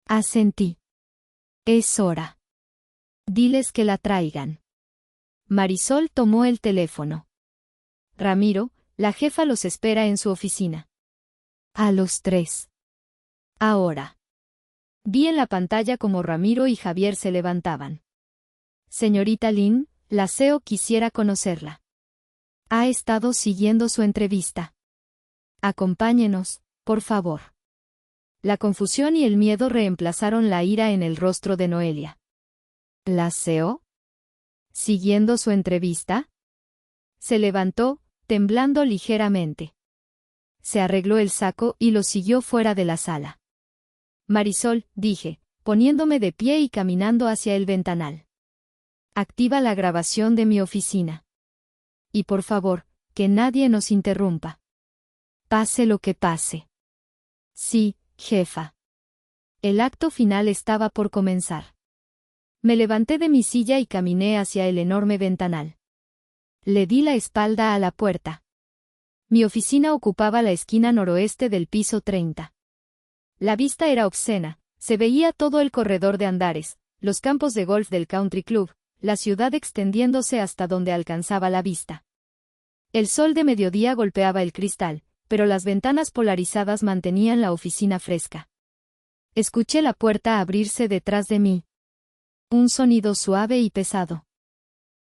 Asentí. Es hora. Diles que la traigan. Marisol tomó el teléfono. Ramiro, la jefa los espera en su oficina. A los 3. Ahora. Vi en la pantalla como Ramiro y Javier se levantaban. Señorita Lin, la CEO quisiera conocerla. Ha estado siguiendo su entrevista. Acompáñenos, por favor. La confusión y el miedo reemplazaron la ira en el rostro de Noelia. ¿La CEO? ¿Siguiendo su entrevista? Se levantó, temblando ligeramente. Se arregló el saco y lo siguió fuera de la sala. Marisol, dije, poniéndome de pie y caminando hacia el ventanal. Activa la grabación de mi oficina. Y por favor, que nadie nos interrumpa. Pase lo que pase. Sí, jefa. El acto final estaba por comenzar. Me levanté de mi silla y caminé hacia el enorme ventanal. Le di la espalda a la puerta. Mi oficina ocupaba la esquina noroeste del piso 30. La vista era obscena, se veía todo el corredor de andares, los campos de golf del country club, la ciudad extendiéndose hasta donde alcanzaba la vista. El sol de mediodía golpeaba el cristal, pero las ventanas polarizadas mantenían la oficina fresca. Escuché la puerta abrirse detrás de mí. Un sonido suave y pesado.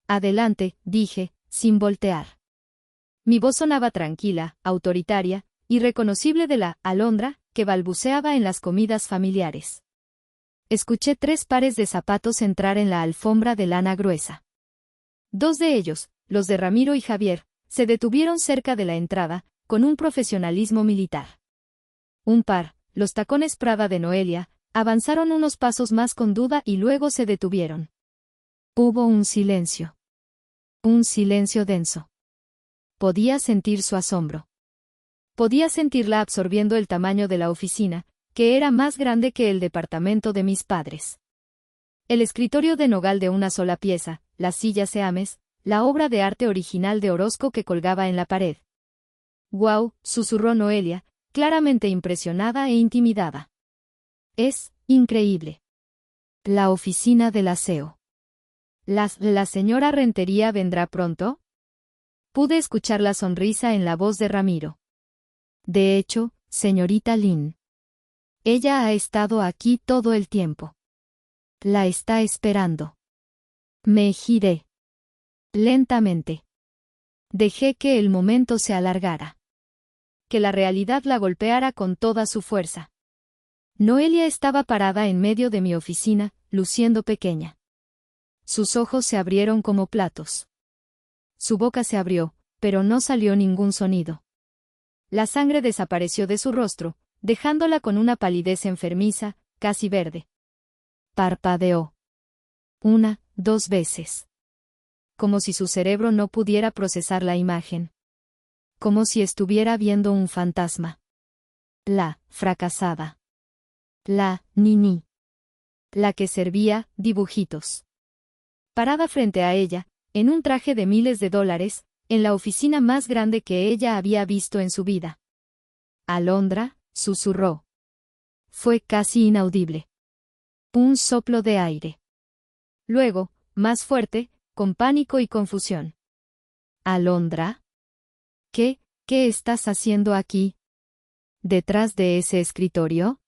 Adelante, dije, sin voltear. Mi voz sonaba tranquila, autoritaria, irreconocible de la alondra que balbuceaba en las comidas familiares. Escuché 3 pares de zapatos entrar en la alfombra de lana gruesa. 2 de ellos, los de Ramiro y Javier, se detuvieron cerca de la entrada, con un profesionalismo militar. Un par, los tacones Prada de Noelia, avanzaron unos pasos más con duda y luego se detuvieron. Hubo un silencio. Un silencio denso. Podía sentir su asombro. Podía sentirla absorbiendo el tamaño de la oficina, que era más grande que el departamento de mis padres. El escritorio de nogal de una sola pieza, las sillas Eames, la obra de arte original de Orozco que colgaba en la pared. «¡Guau!», susurró Noelia, claramente impresionada e intimidada. «Es increíble. La oficina del aseo. ¿La señora Rentería vendrá pronto?». Pude escuchar la sonrisa en la voz de Ramiro. «De hecho, señorita Lynn. Ella ha estado aquí todo el tiempo. La está esperando». Me giré. Lentamente. Dejé que el momento se alargara. Que la realidad la golpeara con toda su fuerza. Noelia estaba parada en medio de mi oficina, luciendo pequeña. Sus ojos se abrieron como platos. Su boca se abrió, pero no salió ningún sonido. La sangre desapareció de su rostro, dejándola con una palidez enfermiza, casi verde. Parpadeó. 1, 2 veces. Como si su cerebro no pudiera procesar la imagen. Como si estuviera viendo un fantasma. La fracasada. La Nini. La que servía dibujitos. Parada frente a ella, en un traje de miles de dólares, en la oficina más grande que ella había visto en su vida. «Alondra», susurró. Fue casi inaudible. Un soplo de aire. Luego, más fuerte, con pánico y confusión. «¿Alondra? ¿Qué estás haciendo aquí? ¿Detrás de ese escritorio?».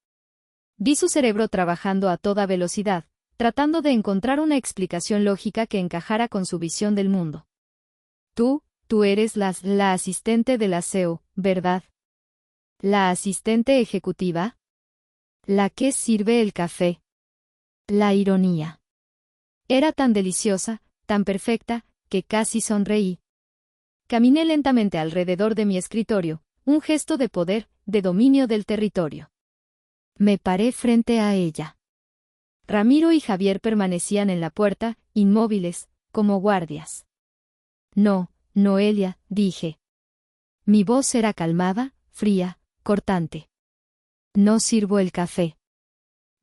Vi su cerebro trabajando a toda velocidad, tratando de encontrar una explicación lógica que encajara con su visión del mundo. Tú eres la asistente del aseo, ¿verdad? ¿La asistente ejecutiva? ¿La que sirve el café?». La ironía. Era tan deliciosa, tan perfecta, que casi sonreí. Caminé lentamente alrededor de mi escritorio, un gesto de poder, de dominio del territorio. Me paré frente a ella. Ramiro y Javier permanecían en la puerta, inmóviles, como guardias. «No, Noelia», dije. Mi voz era calmada, fría, cortante. «No sirvo el café».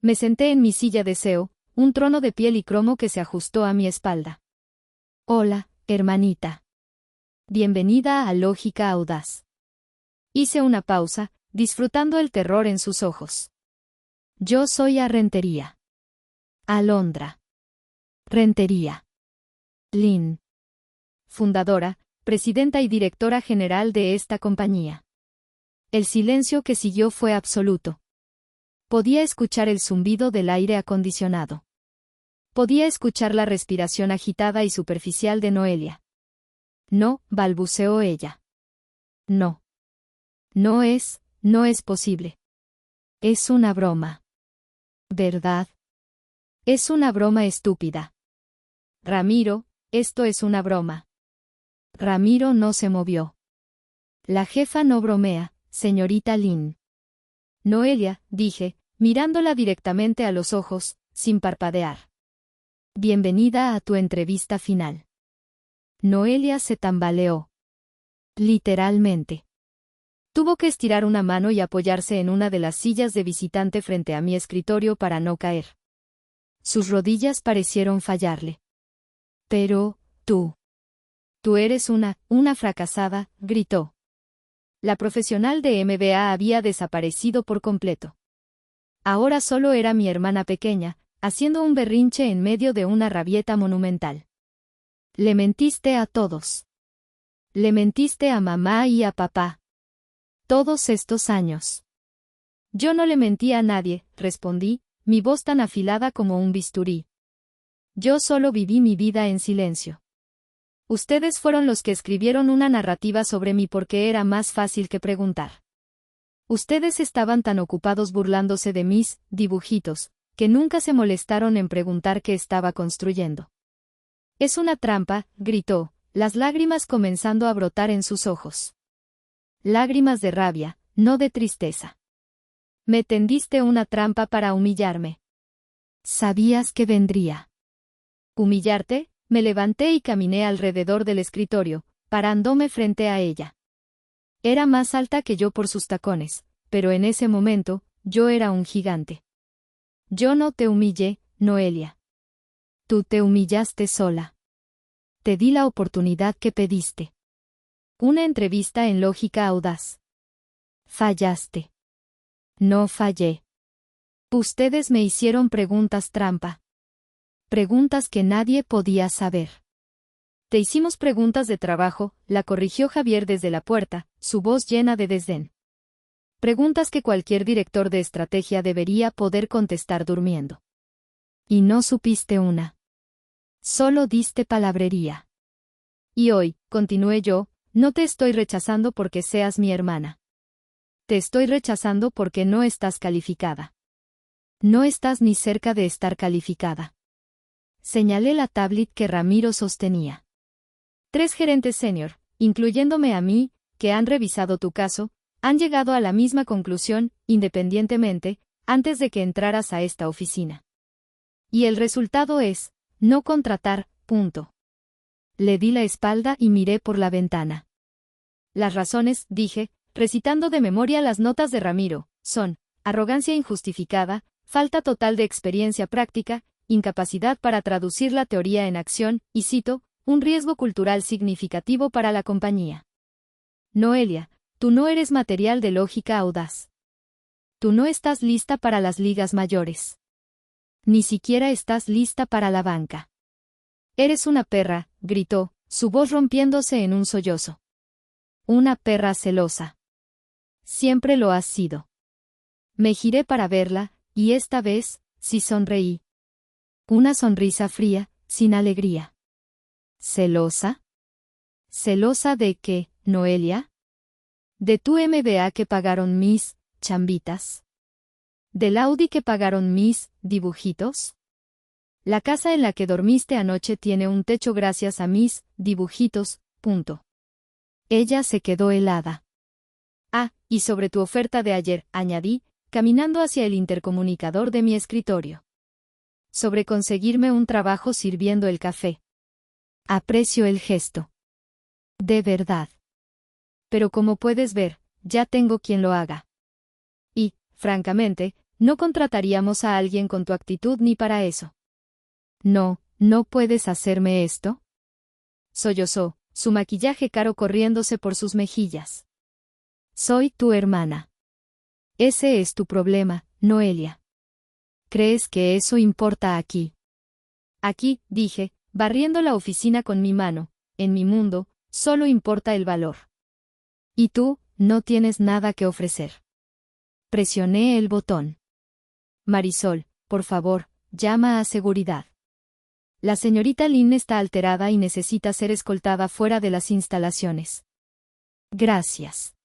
Me senté en mi silla de seo, un trono de piel y cromo que se ajustó a mi espalda. «Hola, hermanita. Bienvenida a Lógica Audaz». Hice una pausa, disfrutando el terror en sus ojos. «Yo soy a Rentería. Alondra. Rentería. Lynn. Fundadora, presidenta y directora general de esta compañía». El silencio que siguió fue absoluto. Podía escuchar el zumbido del aire acondicionado. Podía escuchar la respiración agitada y superficial de Noelia. «No», balbuceó ella. «No. No es posible. Es una broma. ¿Verdad? Es una broma estúpida». «Ramiro, esto es una broma». Ramiro no se movió. «La jefa no bromea, señorita Lynn». «Noelia», dije, mirándola directamente a los ojos, sin parpadear. «Bienvenida a tu entrevista final». Noelia se tambaleó. Literalmente. Tuvo que estirar una mano y apoyarse en una de las sillas de visitante frente a mi escritorio para no caer. Sus rodillas parecieron fallarle. «Pero, tú eres una fracasada», gritó. La profesional de MBA había desaparecido por completo. Ahora solo era mi hermana pequeña, haciendo un berrinche en medio de una rabieta monumental. «Le mentiste a todos. Le mentiste a mamá y a papá. Todos estos años». «Yo no le mentí a nadie», respondí, mi voz tan afilada como un bisturí. «Yo solo viví mi vida en silencio. Ustedes fueron los que escribieron una narrativa sobre mí porque era más fácil que preguntar. Ustedes estaban tan ocupados burlándose de mis dibujitos, que nunca se molestaron en preguntar qué estaba construyendo». «Es una trampa», gritó, las lágrimas comenzando a brotar en sus ojos. Lágrimas de rabia, no de tristeza. «Me tendiste una trampa para humillarme. Sabías que vendría». «¿Humillarte?». Me levanté y caminé alrededor del escritorio, parándome frente a ella. Era más alta que yo por sus tacones, pero en ese momento, yo era un gigante. «Yo no te humillé, Noelia. Tú te humillaste sola». te di la oportunidad que pediste. Una entrevista en lógica audaz. Fallaste. No fallé. Ustedes me hicieron preguntas trampa. Preguntas que nadie podía saber. Te hicimos preguntas de trabajo, la corrigió Javier desde la puerta, su voz llena de desdén. Preguntas que cualquier director de estrategia debería poder contestar durmiendo. Y no supiste una. Solo diste palabrería. Y hoy, continué yo, no te estoy rechazando porque seas mi hermana. Te estoy rechazando porque no estás calificada. No estás ni cerca de estar calificada. Señalé la tablet que Ramiro sostenía. 3 gerentes senior, incluyéndome a mí, que han revisado tu caso, han llegado a la misma conclusión, independientemente, antes de que entraras a esta oficina. Y el resultado es, no contratar, punto. Le di la espalda y miré por la ventana. Las razones, dije, recitando de memoria las notas de Ramiro, son, arrogancia injustificada, falta total de experiencia práctica, incapacidad para traducir la teoría en acción, y cito, un riesgo cultural significativo para la compañía. Noelia, tú no eres material de lógica audaz. Tú no estás lista para las ligas mayores. Ni siquiera estás lista para la banca. Eres una perra, gritó, su voz rompiéndose en un sollozo. Una perra celosa. Siempre lo has sido. Me giré para verla, y esta vez, sí sonreí. Una sonrisa fría, sin alegría. ¿Celosa? ¿Celosa de qué, Noelia? ¿De tu MBA que pagaron mis chambitas? ¿Del Audi que pagaron mis dibujitos? La casa en la que dormiste anoche tiene un techo gracias a mis dibujitos, punto. Ella se quedó helada. Ah, y sobre tu oferta de ayer, añadí, caminando hacia el intercomunicador de mi escritorio. Sobre conseguirme un trabajo sirviendo el café. Aprecio el gesto. De verdad. Pero como puedes ver, ya tengo quien lo haga. Y, francamente, no contrataríamos a alguien con tu actitud ni para eso. No, ¿no puedes hacerme esto? Sollozó, su maquillaje caro corriéndose por sus mejillas. Soy tu hermana. Ese es tu problema, Noelia. ¿Crees que eso importa aquí? Aquí, dije, barriendo la oficina con mi mano, en mi mundo, solo importa el valor. Y tú, no tienes nada que ofrecer. Presioné el botón. Marisol, por favor, llama a seguridad. La señorita Lynn está alterada y necesita ser escoltada fuera de las instalaciones. Gracias.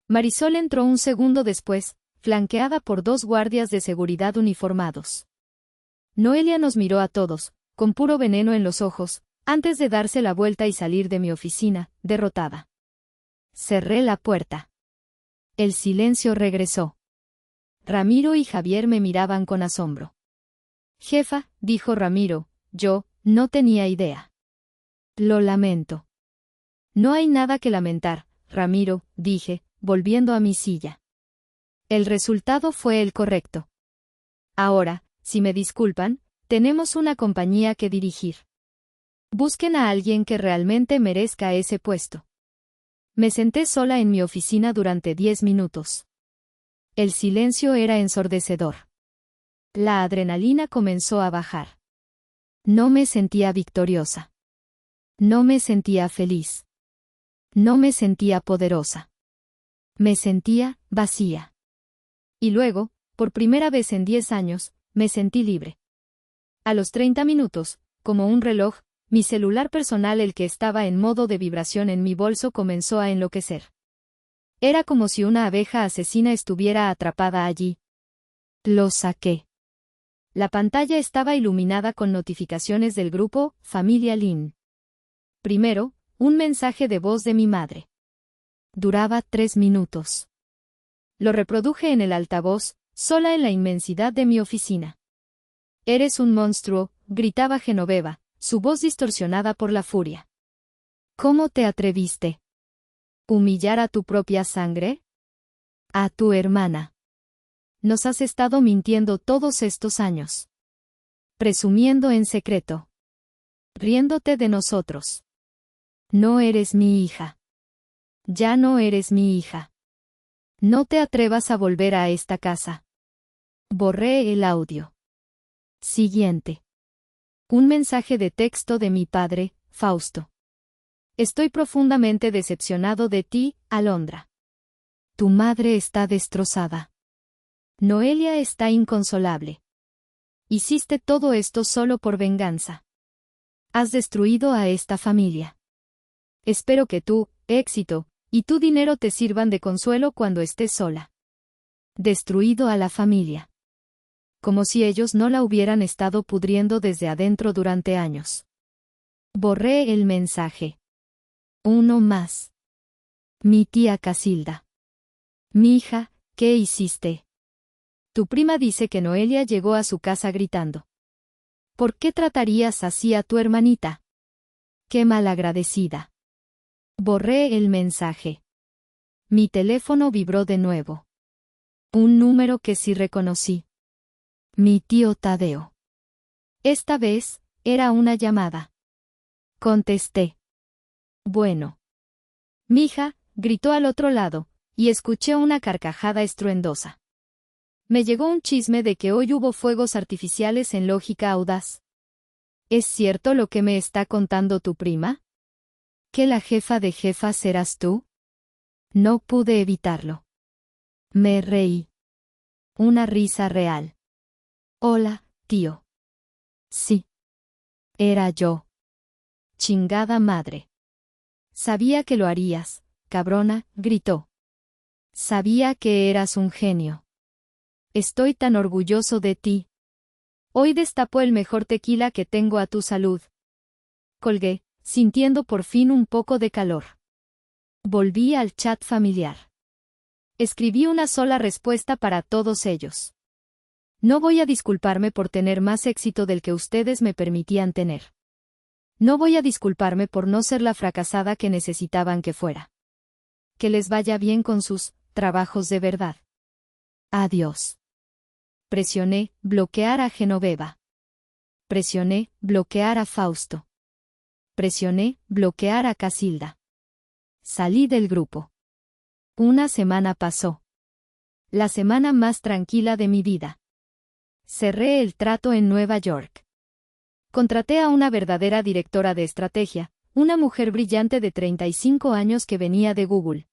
Marisol entró un segundo después, flanqueada por 2 guardias de seguridad uniformados. Noelia nos miró a todos, con puro veneno en los ojos, antes de darse la vuelta y salir de mi oficina, derrotada. Cerré la puerta. El silencio regresó. Ramiro y Javier me miraban con asombro. Jefa, dijo Ramiro, yo, no tenía idea. Lo lamento. No hay nada que lamentar, Ramiro, dije, volviendo a mi silla. El resultado fue el correcto. Ahora, si me disculpan, tenemos una compañía que dirigir. Busquen a alguien que realmente merezca ese puesto. Me senté sola en mi oficina durante 10 minutos. El silencio era ensordecedor. La adrenalina comenzó a bajar. No me sentía victoriosa. No me sentía feliz. No me sentía poderosa. Me sentía vacía. Y luego, por primera vez en 10 años, me sentí libre. A los 30 minutos, como un reloj, mi celular personal, el que estaba en modo de vibración en mi bolso, comenzó a enloquecer. Era como si una abeja asesina estuviera atrapada allí. Lo saqué. La pantalla estaba iluminada con notificaciones del grupo Familia Lynn. Primero, un mensaje de voz de mi madre. Duraba 3 minutos. Lo reproduje en el altavoz, sola en la inmensidad de mi oficina. Eres un monstruo, gritaba Genoveva, su voz distorsionada por la furia. ¿Cómo te atreviste? ¿Humillar a tu propia sangre? A tu hermana. Nos has estado mintiendo todos estos años. Presumiendo en secreto. riéndote de nosotros. No eres mi hija. Ya no eres mi hija. No te atrevas a volver a esta casa. Borré el audio. Siguiente. Un mensaje de texto de mi padre, Fausto. Estoy profundamente decepcionado de ti, Alondra. Tu madre está destrozada. Noelia está inconsolable. Hiciste todo esto solo por venganza. Has destruido a esta familia. Espero que tu éxito y tu dinero te sirvan de consuelo cuando estés sola. Destruido a la familia. Como si ellos no la hubieran estado pudriendo desde adentro durante años. Borré el mensaje. Uno más. Mi tía Casilda. Mi hija, ¿qué hiciste? Tu prima dice que Noelia llegó a su casa gritando. ¿Por qué tratarías así a tu hermanita? Qué malagradecida. Borré el mensaje. Mi teléfono vibró de nuevo. Un número que sí reconocí. Mi tío Tadeo. Esta vez, era una llamada. Contesté. Bueno. Mija, gritó al otro lado, y escuché una carcajada estruendosa. Me llegó un chisme de que hoy hubo fuegos artificiales en Lógica Audaz. ¿Es cierto lo que me está contando tu prima? ¿Que la jefa de jefas serás tú? No pude evitarlo. Me reí. Una risa real. Hola, tío. Sí. Era yo. Chingada madre. Sabía que lo harías, cabrona, gritó. Sabía que eras un genio. Estoy tan orgulloso de ti. Hoy destapo el mejor tequila que tengo a tu salud. Colgué, sintiendo por fin un poco de calor. Volví al chat familiar. Escribí una sola respuesta para todos ellos. No voy a disculparme por tener más éxito del que ustedes me permitían tener. No voy a disculparme por no ser la fracasada que necesitaban que fuera. Que les vaya bien con sus trabajos de verdad. Adiós. Presioné bloquear a Genoveva. Presioné bloquear a Fausto. Presioné bloquear a Casilda. Salí del grupo. Una semana pasó. La semana más tranquila de mi vida. Cerré el trato en Nueva York. Contraté a una verdadera directora de estrategia, una mujer brillante de 35 años que venía de Google.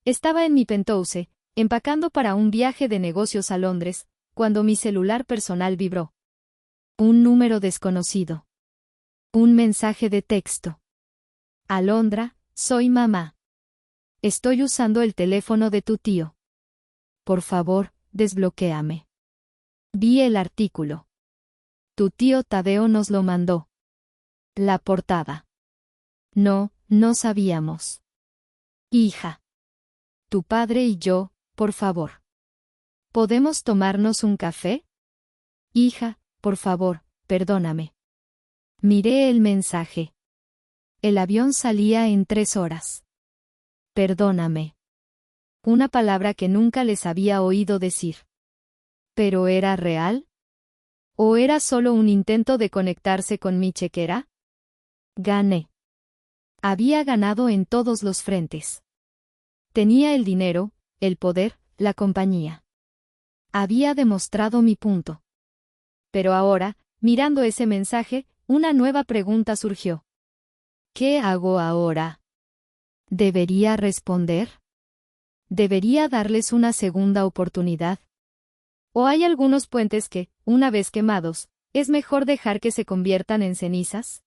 Estaba en mi penthouse, empacando para un viaje de negocios a Londres, cuando mi celular personal vibró. Un número desconocido. Un mensaje de texto. Alondra, soy mamá. Estoy usando el teléfono de tu tío. Por favor, desbloquéame. Vi el artículo. Tu tío Tadeo nos lo mandó. La portada. No, no sabíamos. Hija. Tu padre y yo, por favor. ¿Podemos tomarnos un café? Hija, por favor, perdóname. Miré el mensaje. El avión salía en 3 horas. Perdóname. Una palabra que nunca les había oído decir. ¿Pero era real? ¿O era solo un intento de conectarse con mi chequera? Gané. Había ganado en todos los frentes. Tenía el dinero, el poder, la compañía. Había demostrado mi punto. Pero ahora, mirando ese mensaje, una nueva pregunta surgió. ¿Qué hago ahora? ¿Debería responder? ¿Debería darles una segunda oportunidad? ¿O hay algunos puentes que, una vez quemados, es mejor dejar que se conviertan en cenizas?